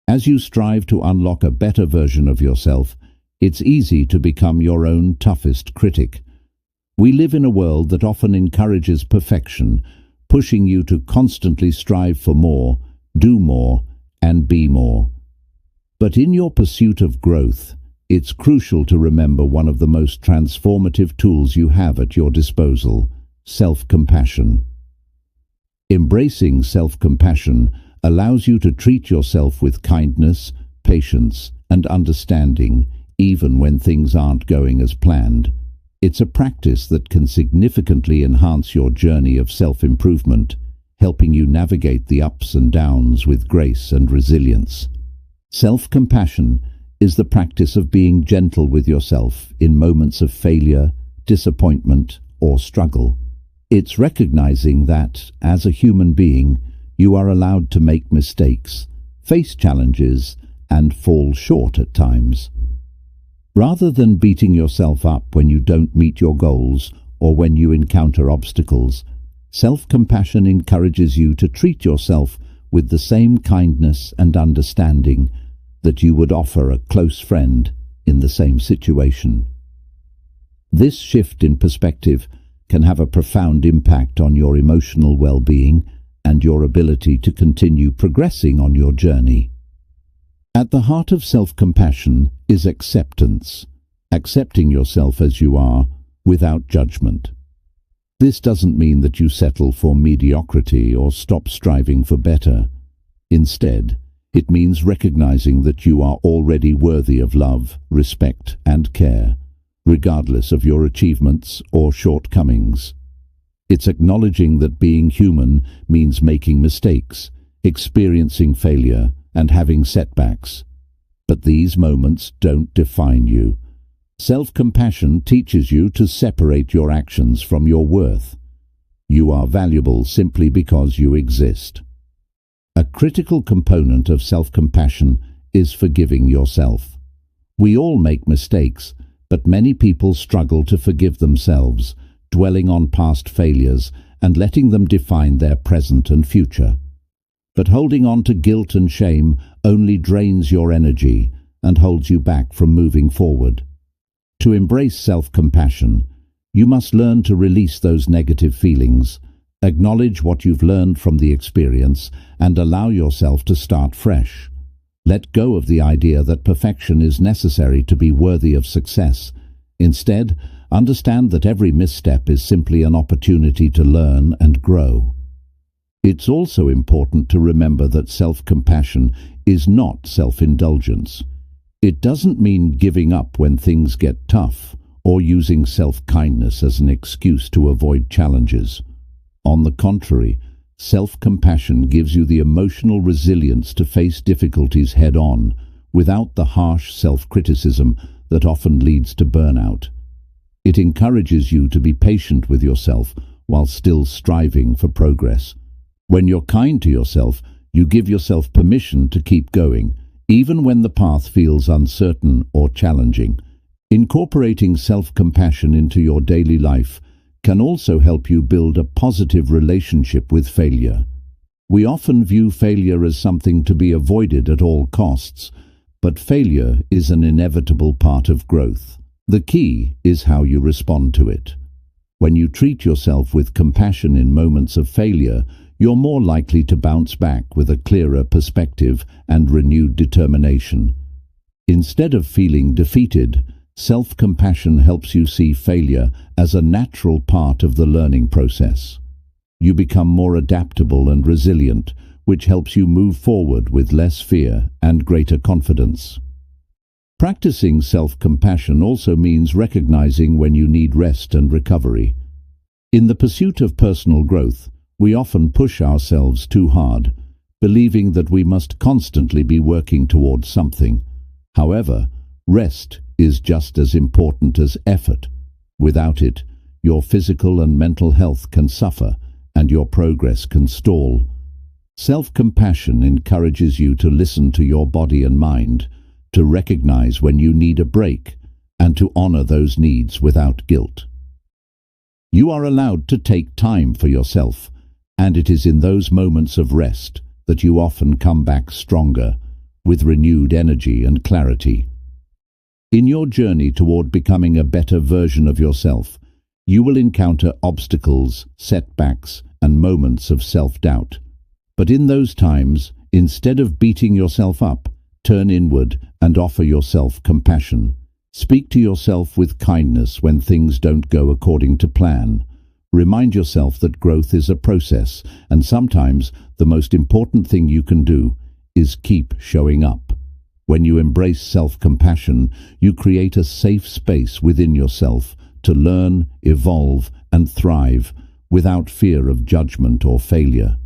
Speaker 1: As you strive to unlock a better version of yourself, it's easy to become your own toughest critic. We live in a world that often encourages perfection, pushing you to constantly strive for more, do more, and be more. But in your pursuit of growth, it's crucial to remember one of the most transformative tools you have at your disposal: self-compassion. Embracing self-compassion allows you to treat yourself with kindness, patience, and understanding, even when things aren't going as planned. It's a practice that can significantly enhance your journey of self-improvement, helping you navigate the ups and downs with grace and resilience. Self-compassion is the practice of being gentle with yourself in moments of failure, disappointment, or struggle. It's recognizing that, as a human being, you are allowed to make mistakes, face challenges, and fall short at times. Rather than beating yourself up when you don't meet your goals or when you encounter obstacles, self-compassion encourages you to treat yourself with the same kindness and understanding that you would offer a close friend in the same situation. This shift in perspective can have a profound impact on your emotional well-being and your ability to continue progressing on your journey. At the heart of self-compassion is acceptance, accepting yourself as you are without judgment. This doesn't mean that you settle for mediocrity or stop striving for better. Instead, it means recognizing that you are already worthy of love, respect, and care, regardless of your achievements or shortcomings. It's acknowledging that being human means making mistakes, experiencing failure, and having setbacks. But these moments don't define you. Self-compassion teaches you to separate your actions from your worth. You are valuable simply because you exist. A critical component of self-compassion is forgiving yourself. We all make mistakes, but many people struggle to forgive themselves, dwelling on past failures and letting them define their present and future. But holding on to guilt and shame only drains your energy and holds you back from moving forward. To embrace self-compassion, you must learn to release those negative feelings, acknowledge what you've learned from the experience, and allow yourself to start fresh. Let go of the idea that perfection is necessary to be worthy of success. Instead, understand that every misstep is simply an opportunity to learn and grow. It's also important to remember that self-compassion is not self-indulgence. It doesn't mean giving up when things get tough or using self-kindness as an excuse to avoid challenges. On the contrary, self-compassion gives you the emotional resilience to face difficulties head-on, without the harsh self-criticism that often leads to burnout. It encourages you to be patient with yourself while still striving for progress. When you're kind to yourself, you give yourself permission to keep going, even when the path feels uncertain or challenging. Incorporating self-compassion into your daily life can also help you build a positive relationship with failure. We often view failure as something to be avoided at all costs, but failure is an inevitable part of growth. The key is how you respond to it. When you treat yourself with compassion in moments of failure, you're more likely to bounce back with a clearer perspective and renewed determination. Instead of feeling defeated, self-compassion helps you see failure as a natural part of the learning process. You become more adaptable and resilient, which helps you move forward with less fear and greater confidence. Practicing self-compassion also means recognizing when you need rest and recovery. In the pursuit of personal growth, we often push ourselves too hard, believing that we must constantly be working towards something. However, rest is just as important as effort. Without it, your physical and mental health can suffer, and your progress can stall. Self-compassion encourages you to listen to your body and mind, to recognize when you need a break, and to honor those needs without guilt. You are allowed to take time for yourself, and it is in those moments of rest that you often come back stronger, with renewed energy and clarity. In your journey toward becoming a better version of yourself, you will encounter obstacles, setbacks, and moments of self-doubt. But in those times, instead of beating yourself up, turn inward and offer yourself compassion. Speak to yourself with kindness when things don't go according to plan. Remind yourself that growth is a process, and sometimes the most important thing you can do is keep showing up. When you embrace self-compassion, you create a safe space within yourself to learn, evolve, and thrive without fear of judgment or failure.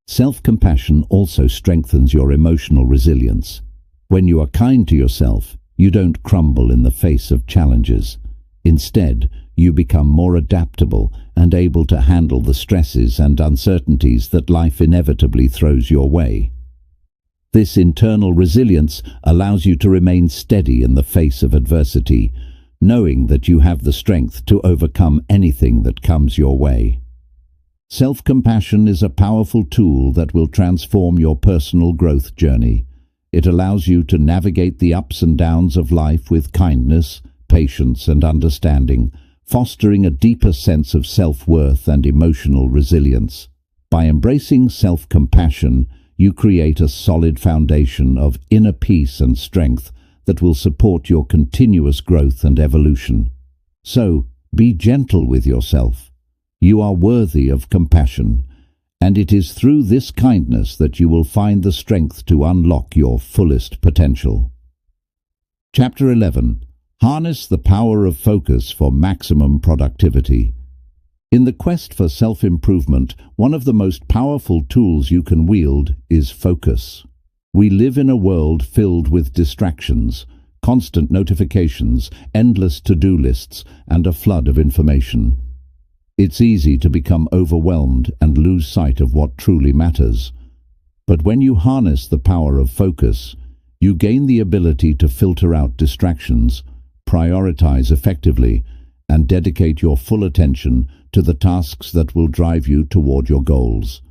Speaker 1: Self-compassion also strengthens your emotional resilience. When you are kind to yourself, you don't crumble in the face of challenges. Instead, you become more adaptable and able to handle the stresses and uncertainties that life inevitably throws your way. This internal resilience allows you to remain steady in the face of adversity, knowing that you have the strength to overcome anything that comes your way. Self-compassion is a powerful tool that will transform your personal growth journey. It allows you to navigate the ups and downs of life with kindness, patience, and understanding, fostering a deeper sense of self-worth and emotional resilience. By embracing self-compassion, you create a solid foundation of inner peace and strength that will support your continuous growth and evolution. So, be gentle with yourself. You are worthy of compassion, and it is through this kindness that you will find the strength to unlock your fullest potential. Chapter 11. Harness the power of focus for maximum productivity. In the quest for self-improvement, one of the most powerful tools you can wield is focus. We live in a world filled with distractions, constant notifications, endless to-do lists, and a flood of information. It's easy to become overwhelmed and lose sight of what truly matters. But when you harness the power of focus, you gain the ability to filter out distractions, prioritize effectively, and dedicate your full attention to the tasks that will drive you toward your goals.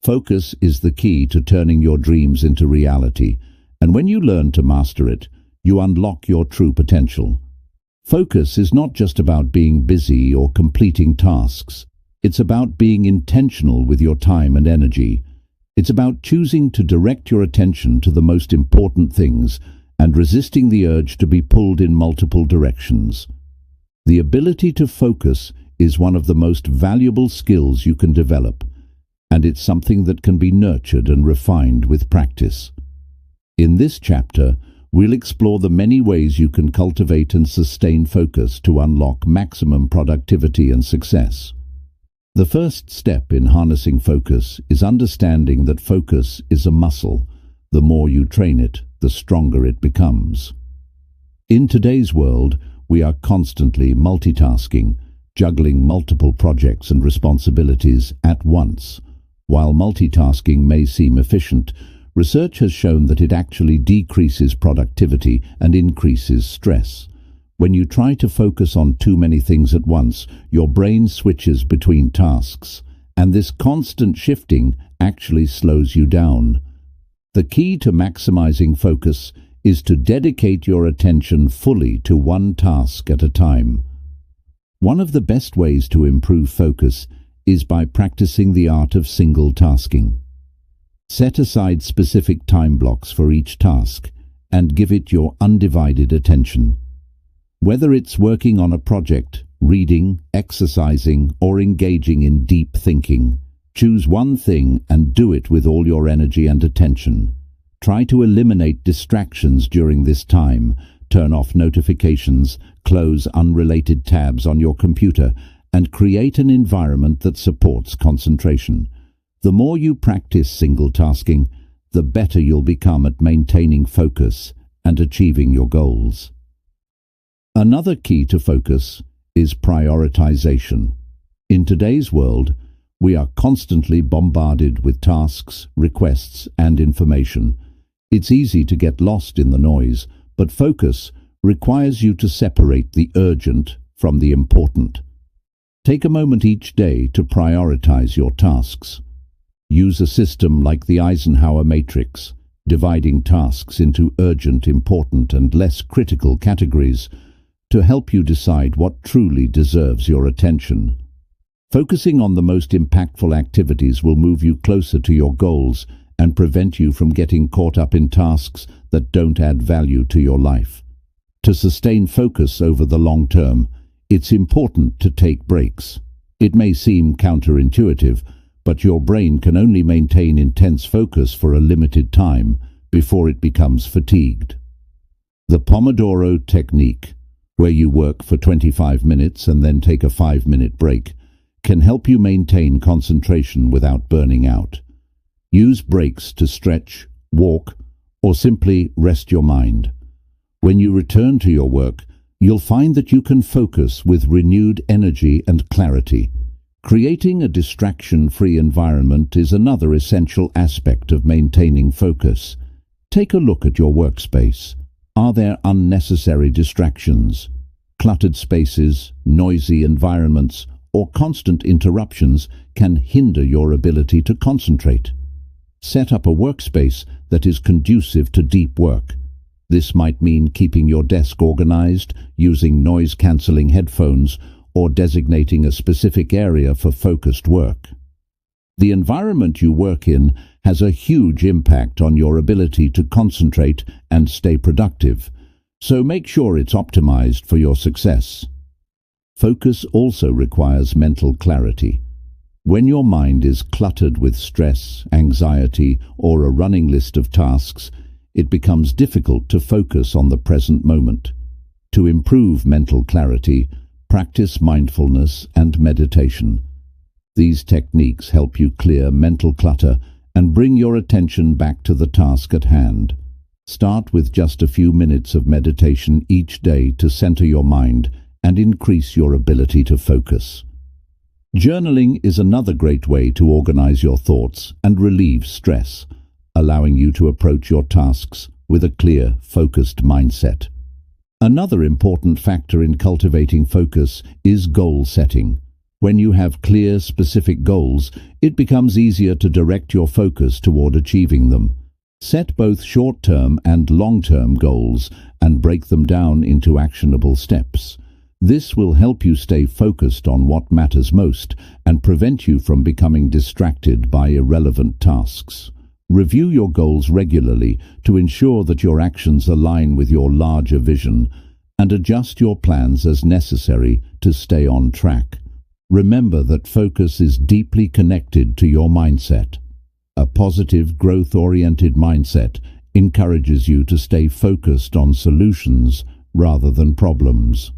Speaker 1: Focus is the key to turning your dreams into reality, and when you learn to master it, you unlock your true potential. Focus is not just about being busy or completing tasks. It's about being intentional with your time and energy. It's about choosing to direct your attention to the most important things and resisting the urge to be pulled in multiple directions. The ability to focus is one of the most valuable skills you can develop, and it's something that can be nurtured and refined with practice. In this chapter, we'll explore the many ways you can cultivate and sustain focus to unlock maximum productivity and success. The first step in harnessing focus is understanding that focus is a muscle. The more you train it, the stronger it becomes. In today's world, we are constantly multitasking, juggling multiple projects and responsibilities at once. While multitasking may seem efficient, research has shown that it actually decreases productivity and increases stress. When you try to focus on too many things at once, your brain switches between tasks, and this constant shifting actually slows you down. The key to maximizing focus is to dedicate your attention fully to one task at a time. One of the best ways to improve focus is by practicing the art of single tasking. Set aside specific time blocks for each task and give it your undivided attention. Whether it's working on a project, reading, exercising, or engaging in deep thinking, choose one thing and do it with all your energy and attention. Try to eliminate distractions during this time. Turn off notifications, close unrelated tabs on your computer, and create an environment that supports concentration. The more you practice single tasking, the better you'll become at maintaining focus and achieving your goals. Another key to focus is prioritization. In today's world, we are constantly bombarded with tasks, requests, and information. It's easy to get lost in the noise, but focus requires you to separate the urgent from the important. Take a moment each day to prioritize your tasks. Use a system like the Eisenhower matrix, dividing tasks into urgent, important, and less critical categories to help you decide what truly deserves your attention. Focusing on the most impactful activities will move you closer to your goals and prevent you from getting caught up in tasks that don't add value to your life. To sustain focus over the long term, it's important to take breaks. It may seem counterintuitive, but your brain can only maintain intense focus for a limited time before it becomes fatigued. The Pomodoro technique, where you work for 25 minutes and then take a 5-minute break, can help you maintain concentration without burning out. Use breaks to stretch, walk, or simply rest your mind. When you return to your work, you'll find that you can focus with renewed energy and clarity. Creating a distraction-free environment is another essential aspect of maintaining focus. Take a look at your workspace. Are there unnecessary distractions? Cluttered spaces, noisy environments, or constant interruptions can hinder your ability to concentrate. Set up a workspace that is conducive to deep work. This might mean keeping your desk organized, using noise-canceling headphones, or designating a specific area for focused work. The environment you work in has a huge impact on your ability to concentrate and stay productive, so make sure it's optimized for your success. Focus also requires mental clarity. When your mind is cluttered with stress, anxiety, or a running list of tasks, it becomes difficult to focus on the present moment. To improve mental clarity, practice mindfulness and meditation. These techniques help you clear mental clutter and bring your attention back to the task at hand. Start with just a few minutes of meditation each day to center your mind and increase your ability to focus. Journaling is another great way to organize your thoughts and relieve stress, allowing you to approach your tasks with a clear, focused mindset. Another important factor in cultivating focus is goal setting. When you have clear, specific goals, it becomes easier to direct your focus toward achieving them. Set both short-term and long-term goals and break them down into actionable steps. This will help you stay focused on what matters most and prevent you from becoming distracted by irrelevant tasks. Review your goals regularly to ensure that your actions align with your larger vision, and adjust your plans as necessary to stay on track. Remember that focus is deeply connected to your mindset. A positive, growth-oriented mindset encourages you to stay focused on solutions rather than problems.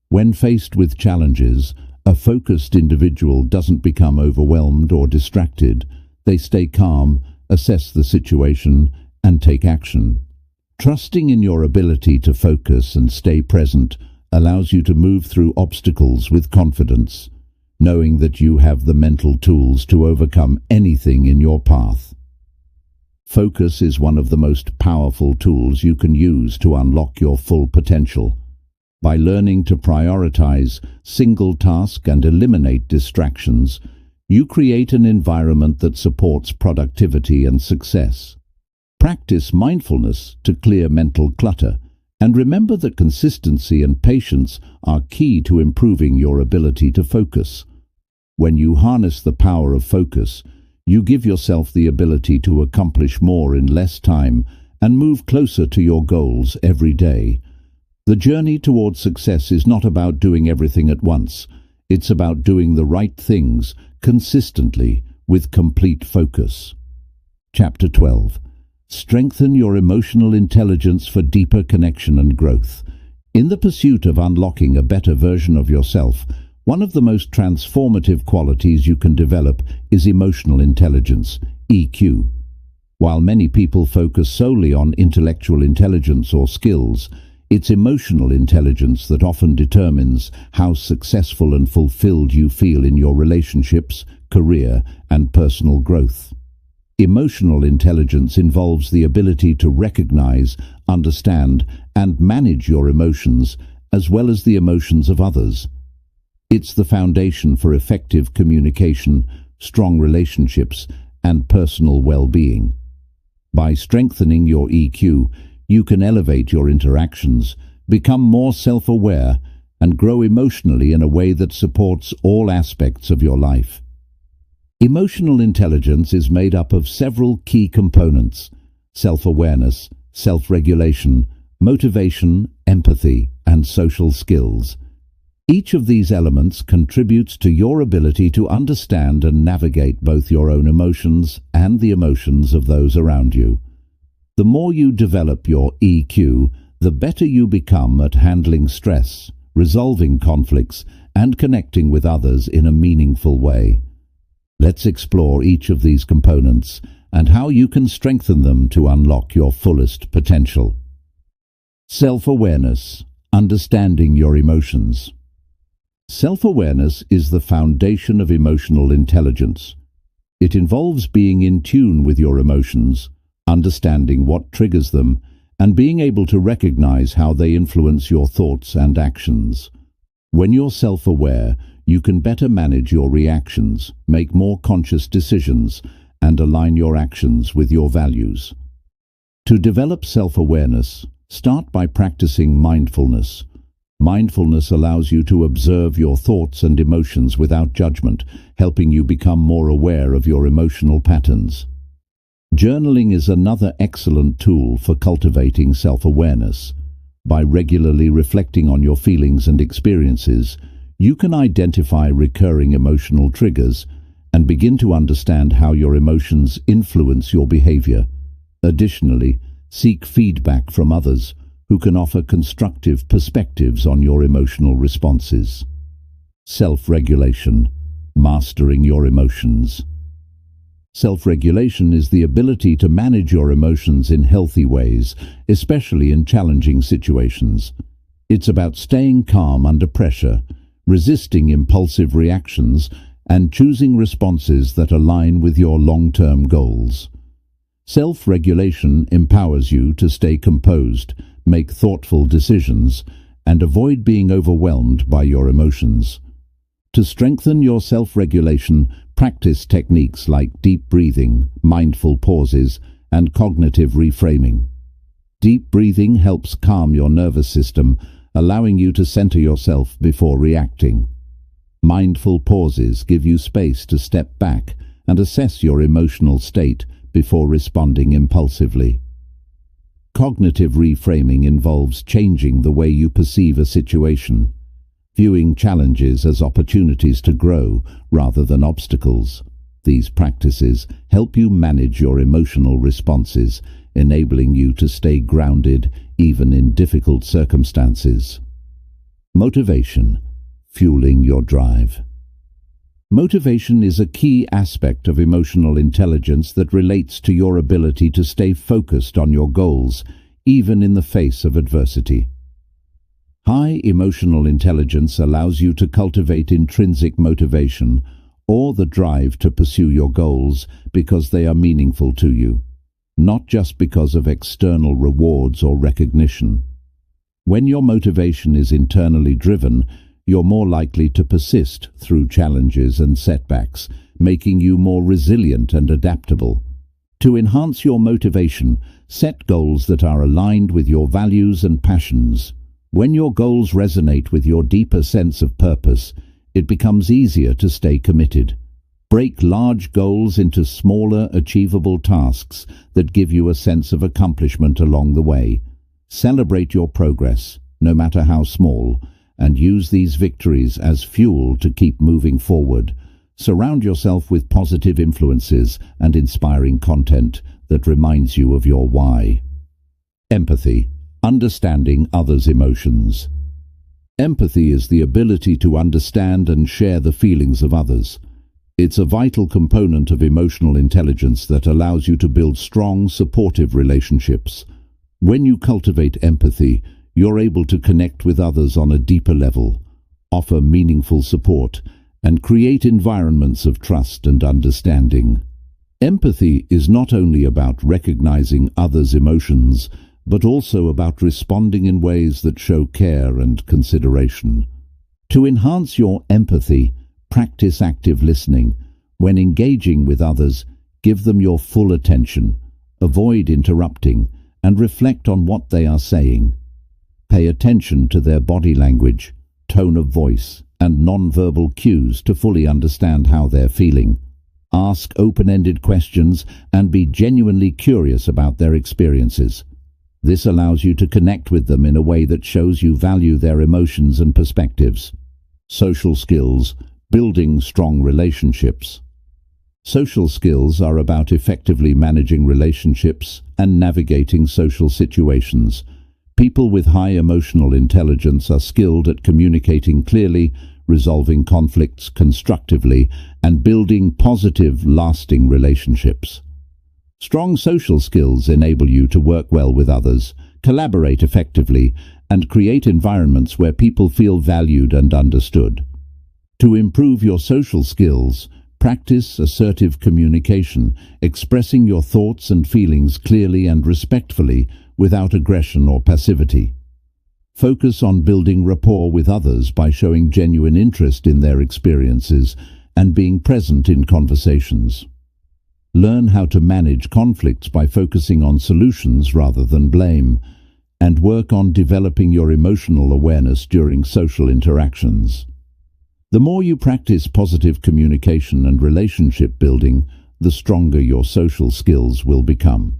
Speaker 1: When faced with challenges, a focused individual doesn't become overwhelmed or distracted. They stay calm, assess the situation, and take action. Trusting in your ability to focus and stay present allows you to move through obstacles with confidence, knowing that you have the mental tools to overcome anything in your path. Focus is one of the most powerful tools you can use to unlock your full potential. By learning to prioritize, single task and eliminate distractions, you create an environment that supports productivity and success. Practice mindfulness to clear mental clutter, and remember that consistency and patience are key to improving your ability to focus. When you harness the power of focus, you give yourself the ability to accomplish more in less time and move closer to your goals every day. The journey towards success is not about doing everything at once. It's about doing the right things consistently with complete focus. Chapter 12. Strengthen your emotional intelligence for deeper connection and growth. In the pursuit of unlocking a better version of yourself, one of the most transformative qualities you can develop is emotional intelligence, EQ. While many people focus solely on intellectual intelligence or skills, it's emotional intelligence that often determines how successful and fulfilled you feel in your relationships, career, and personal growth. Emotional intelligence involves the ability to recognize, understand, and manage your emotions, as well as the emotions of others. It's the foundation for effective communication, strong relationships, and personal well-being. By strengthening your EQ, you can elevate your interactions, become more self-aware, and grow emotionally in a way that supports all aspects of your life. Emotional intelligence is made up of several key components: self-awareness, self-regulation, motivation, empathy, and social skills. Each of these elements contributes to your ability to understand and navigate both your own emotions and the emotions of those around you. The more you develop your EQ, the better you become at handling stress, resolving conflicts, and connecting with others in a meaningful way. Let's explore each of these components and how you can strengthen them to unlock your fullest potential. Self-awareness, understanding your emotions. Self-awareness is the foundation of emotional intelligence. It involves being in tune with your emotions, understanding what triggers them, and being able to recognize how they influence your thoughts and actions. When you're self-aware, you can better manage your reactions, make more conscious decisions, and align your actions with your values. To develop self-awareness, start by practicing mindfulness. Mindfulness allows you to observe your thoughts and emotions without judgment, helping you become more aware of your emotional patterns. Journaling is another excellent tool for cultivating self-awareness. By regularly reflecting on your feelings and experiences, you can identify recurring emotional triggers and begin to understand how your emotions influence your behavior. Additionally, seek feedback from others who can offer constructive perspectives on your emotional responses. Self-regulation, mastering your emotions. Self-regulation is the ability to manage your emotions in healthy ways, especially in challenging situations. It's about staying calm under pressure, resisting impulsive reactions, and choosing responses that align with your long-term goals. Self-regulation empowers you to stay composed, make thoughtful decisions, and avoid being overwhelmed by your emotions. To strengthen your self-regulation, practice techniques like deep breathing, mindful pauses, and cognitive reframing. Deep breathing helps calm your nervous system, allowing you to center yourself before reacting. Mindful pauses give you space to step back and assess your emotional state before responding impulsively. Cognitive reframing involves changing the way you perceive a situation, viewing challenges as opportunities to grow rather than obstacles. These practices help you manage your emotional responses, enabling you to stay grounded even in difficult circumstances. Motivation, fueling your drive. Motivation is a key aspect of emotional intelligence that relates to your ability to stay focused on your goals, even in the face of adversity. High emotional intelligence allows you to cultivate intrinsic motivation, or the drive to pursue your goals because they are meaningful to you, not just because of external rewards or recognition. When your motivation is internally driven, you're more likely to persist through challenges and setbacks, making you more resilient and adaptable. To enhance your motivation, set goals that are aligned with your values and passions. When your goals resonate with your deeper sense of purpose, it becomes easier to stay committed. Break large goals into smaller, achievable tasks that give you a sense of accomplishment along the way. Celebrate your progress, no matter how small, and use these victories as fuel to keep moving forward. Surround yourself with positive influences and inspiring content that reminds you of your why. Empathy, understanding others' emotions. Empathy is the ability to understand and share the feelings of others. It's a vital component of emotional intelligence that allows you to build strong, supportive relationships. When you cultivate empathy, you're able to connect with others on a deeper level, offer meaningful support, and create environments of trust and understanding. Empathy is not only about recognizing others' emotions, but also about responding in ways that show care and consideration. To enhance your empathy, practice active listening. When engaging with others, give them your full attention, avoid interrupting, and reflect on what they are saying. Pay attention to their body language, tone of voice, and non-verbal cues to fully understand how they're feeling. Ask open-ended questions and be genuinely curious about their experiences. This allows you to connect with them in a way that shows you value their emotions and perspectives. Social skills, building strong relationships. Social skills are about effectively managing relationships and navigating social situations. People with high emotional intelligence are skilled at communicating clearly, resolving conflicts constructively, and building positive, lasting relationships. Strong social skills enable you to work well with others, collaborate effectively, and create environments where people feel valued and understood. To improve your social skills, practice assertive communication, expressing your thoughts and feelings clearly and respectfully without aggression or passivity. Focus on building rapport with others by showing genuine interest in their experiences and being present in conversations. Learn how to manage conflicts by focusing on solutions rather than blame, and work on developing your emotional awareness during social interactions. The more you practice positive communication and relationship building, the stronger your social skills will become.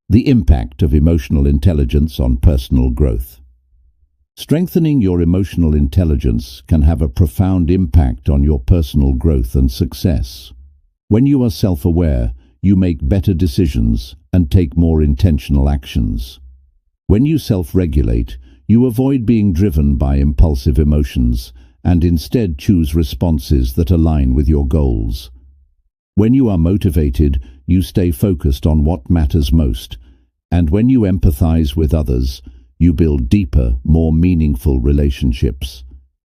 Speaker 1: The impact of emotional intelligence on personal growth. Strengthening your emotional intelligence can have a profound impact on your personal growth and success. When you are self-aware, you make better decisions and take more intentional actions. When you self-regulate, you avoid being driven by impulsive emotions and instead choose responses that align with your goals. When you are motivated, you stay focused on what matters most, and when you empathize with others, you build deeper, more meaningful relationships.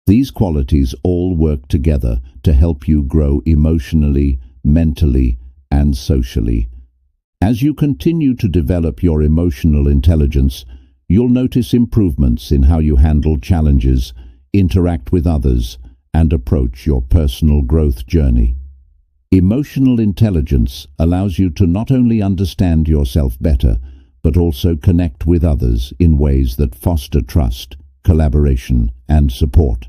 Speaker 1: These qualities all work together to help you grow emotionally, mentally, and socially. As you continue to develop your emotional intelligence, you'll notice improvements in how you handle challenges, interact with others, and approach your personal growth journey. Emotional intelligence allows you to not only understand yourself better, but also connect with others in ways that foster trust, collaboration, and support.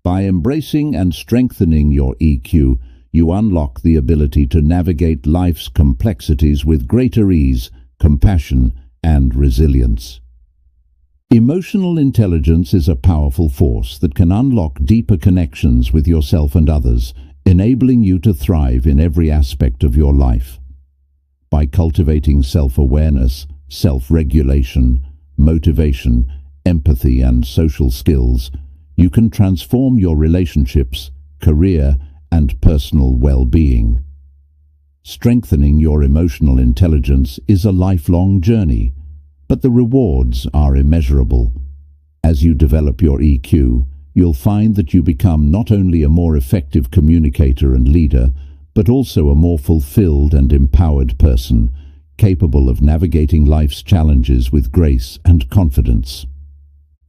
Speaker 1: By embracing and strengthening your EQ, you unlock the ability to navigate life's complexities with greater ease, compassion, and resilience. Emotional intelligence is a powerful force that can unlock deeper connections with yourself and others, enabling you to thrive in every aspect of your life. By cultivating self-awareness, self-regulation, motivation, empathy, and social skills, you can transform your relationships, career, and personal well-being. Strengthening your emotional intelligence is a lifelong journey, but the rewards are immeasurable. As you develop your EQ, you'll find that you become not only a more effective communicator and leader, but also a more fulfilled and empowered person, capable of navigating life's challenges with grace and confidence.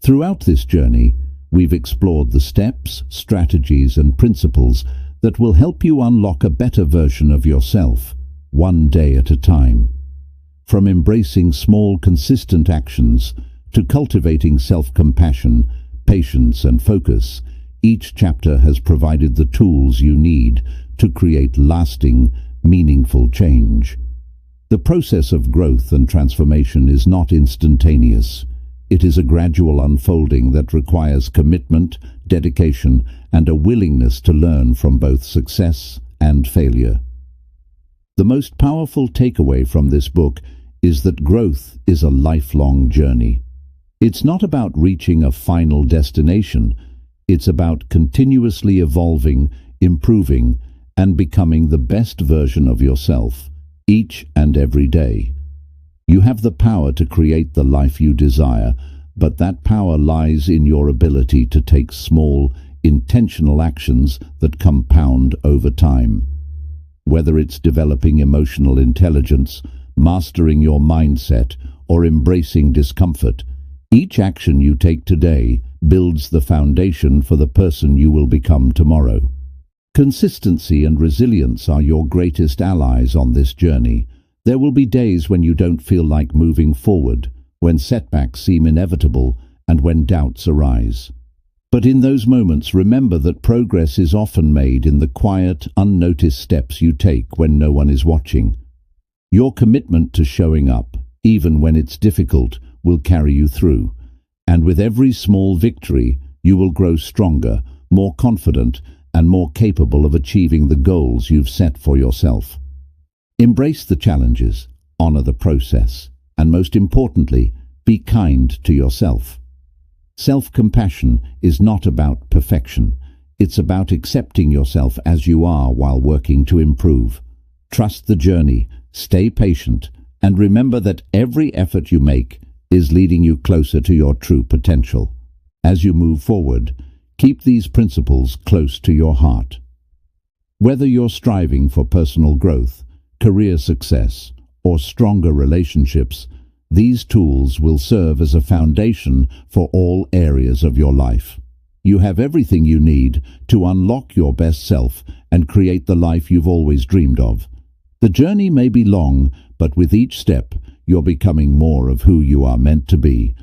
Speaker 1: Throughout this journey, we've explored the steps, strategies, and principles that will help you unlock a better version of yourself, one day at a time. From embracing small, consistent actions to cultivating self-compassion, patience, and focus, each chapter has provided the tools you need to create lasting, meaningful change. The process of growth and transformation is not instantaneous. It is a gradual unfolding that requires commitment, dedication, and a willingness to learn from both success and failure. The most powerful takeaway from this book is that growth is a lifelong journey. It's not about reaching a final destination. It's about continuously evolving, improving, and becoming the best version of yourself, each and every day. You have the power to create the life you desire, but that power lies in your ability to take small, intentional actions that compound over time. Whether it's developing emotional intelligence, mastering your mindset, or embracing discomfort, each action you take today builds the foundation for the person you will become tomorrow. Consistency and resilience are your greatest allies on this journey. There will be days when you don't feel like moving forward, when setbacks seem inevitable, and when doubts arise. But in those moments, remember that progress is often made in the quiet, unnoticed steps you take when no one is watching. Your commitment to showing up, even when it's difficult, will carry you through. And with every small victory, you will grow stronger, more confident, and more capable of achieving the goals you've set for yourself. Embrace the challenges, honor the process, and most importantly, be kind to yourself. Self-compassion is not about perfection. It's about accepting yourself as you are while working to improve. Trust the journey, stay patient, and remember that every effort you make is leading you closer to your true potential. As you move forward, keep these principles close to your heart. Whether you're striving for personal growth, career success, or stronger relationships, these tools will serve as a foundation for all areas of your life. You have everything you need to unlock your best self and create the life you've always dreamed of. The journey may be long, but with each step, you're becoming more of who you are meant to be.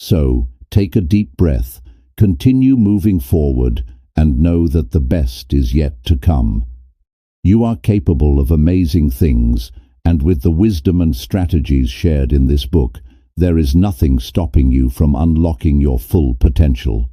Speaker 1: So, take a deep breath, continue moving forward, and know that the best is yet to come. You are capable of amazing things, and with the wisdom and strategies shared in this book, there is nothing stopping you from unlocking your full potential.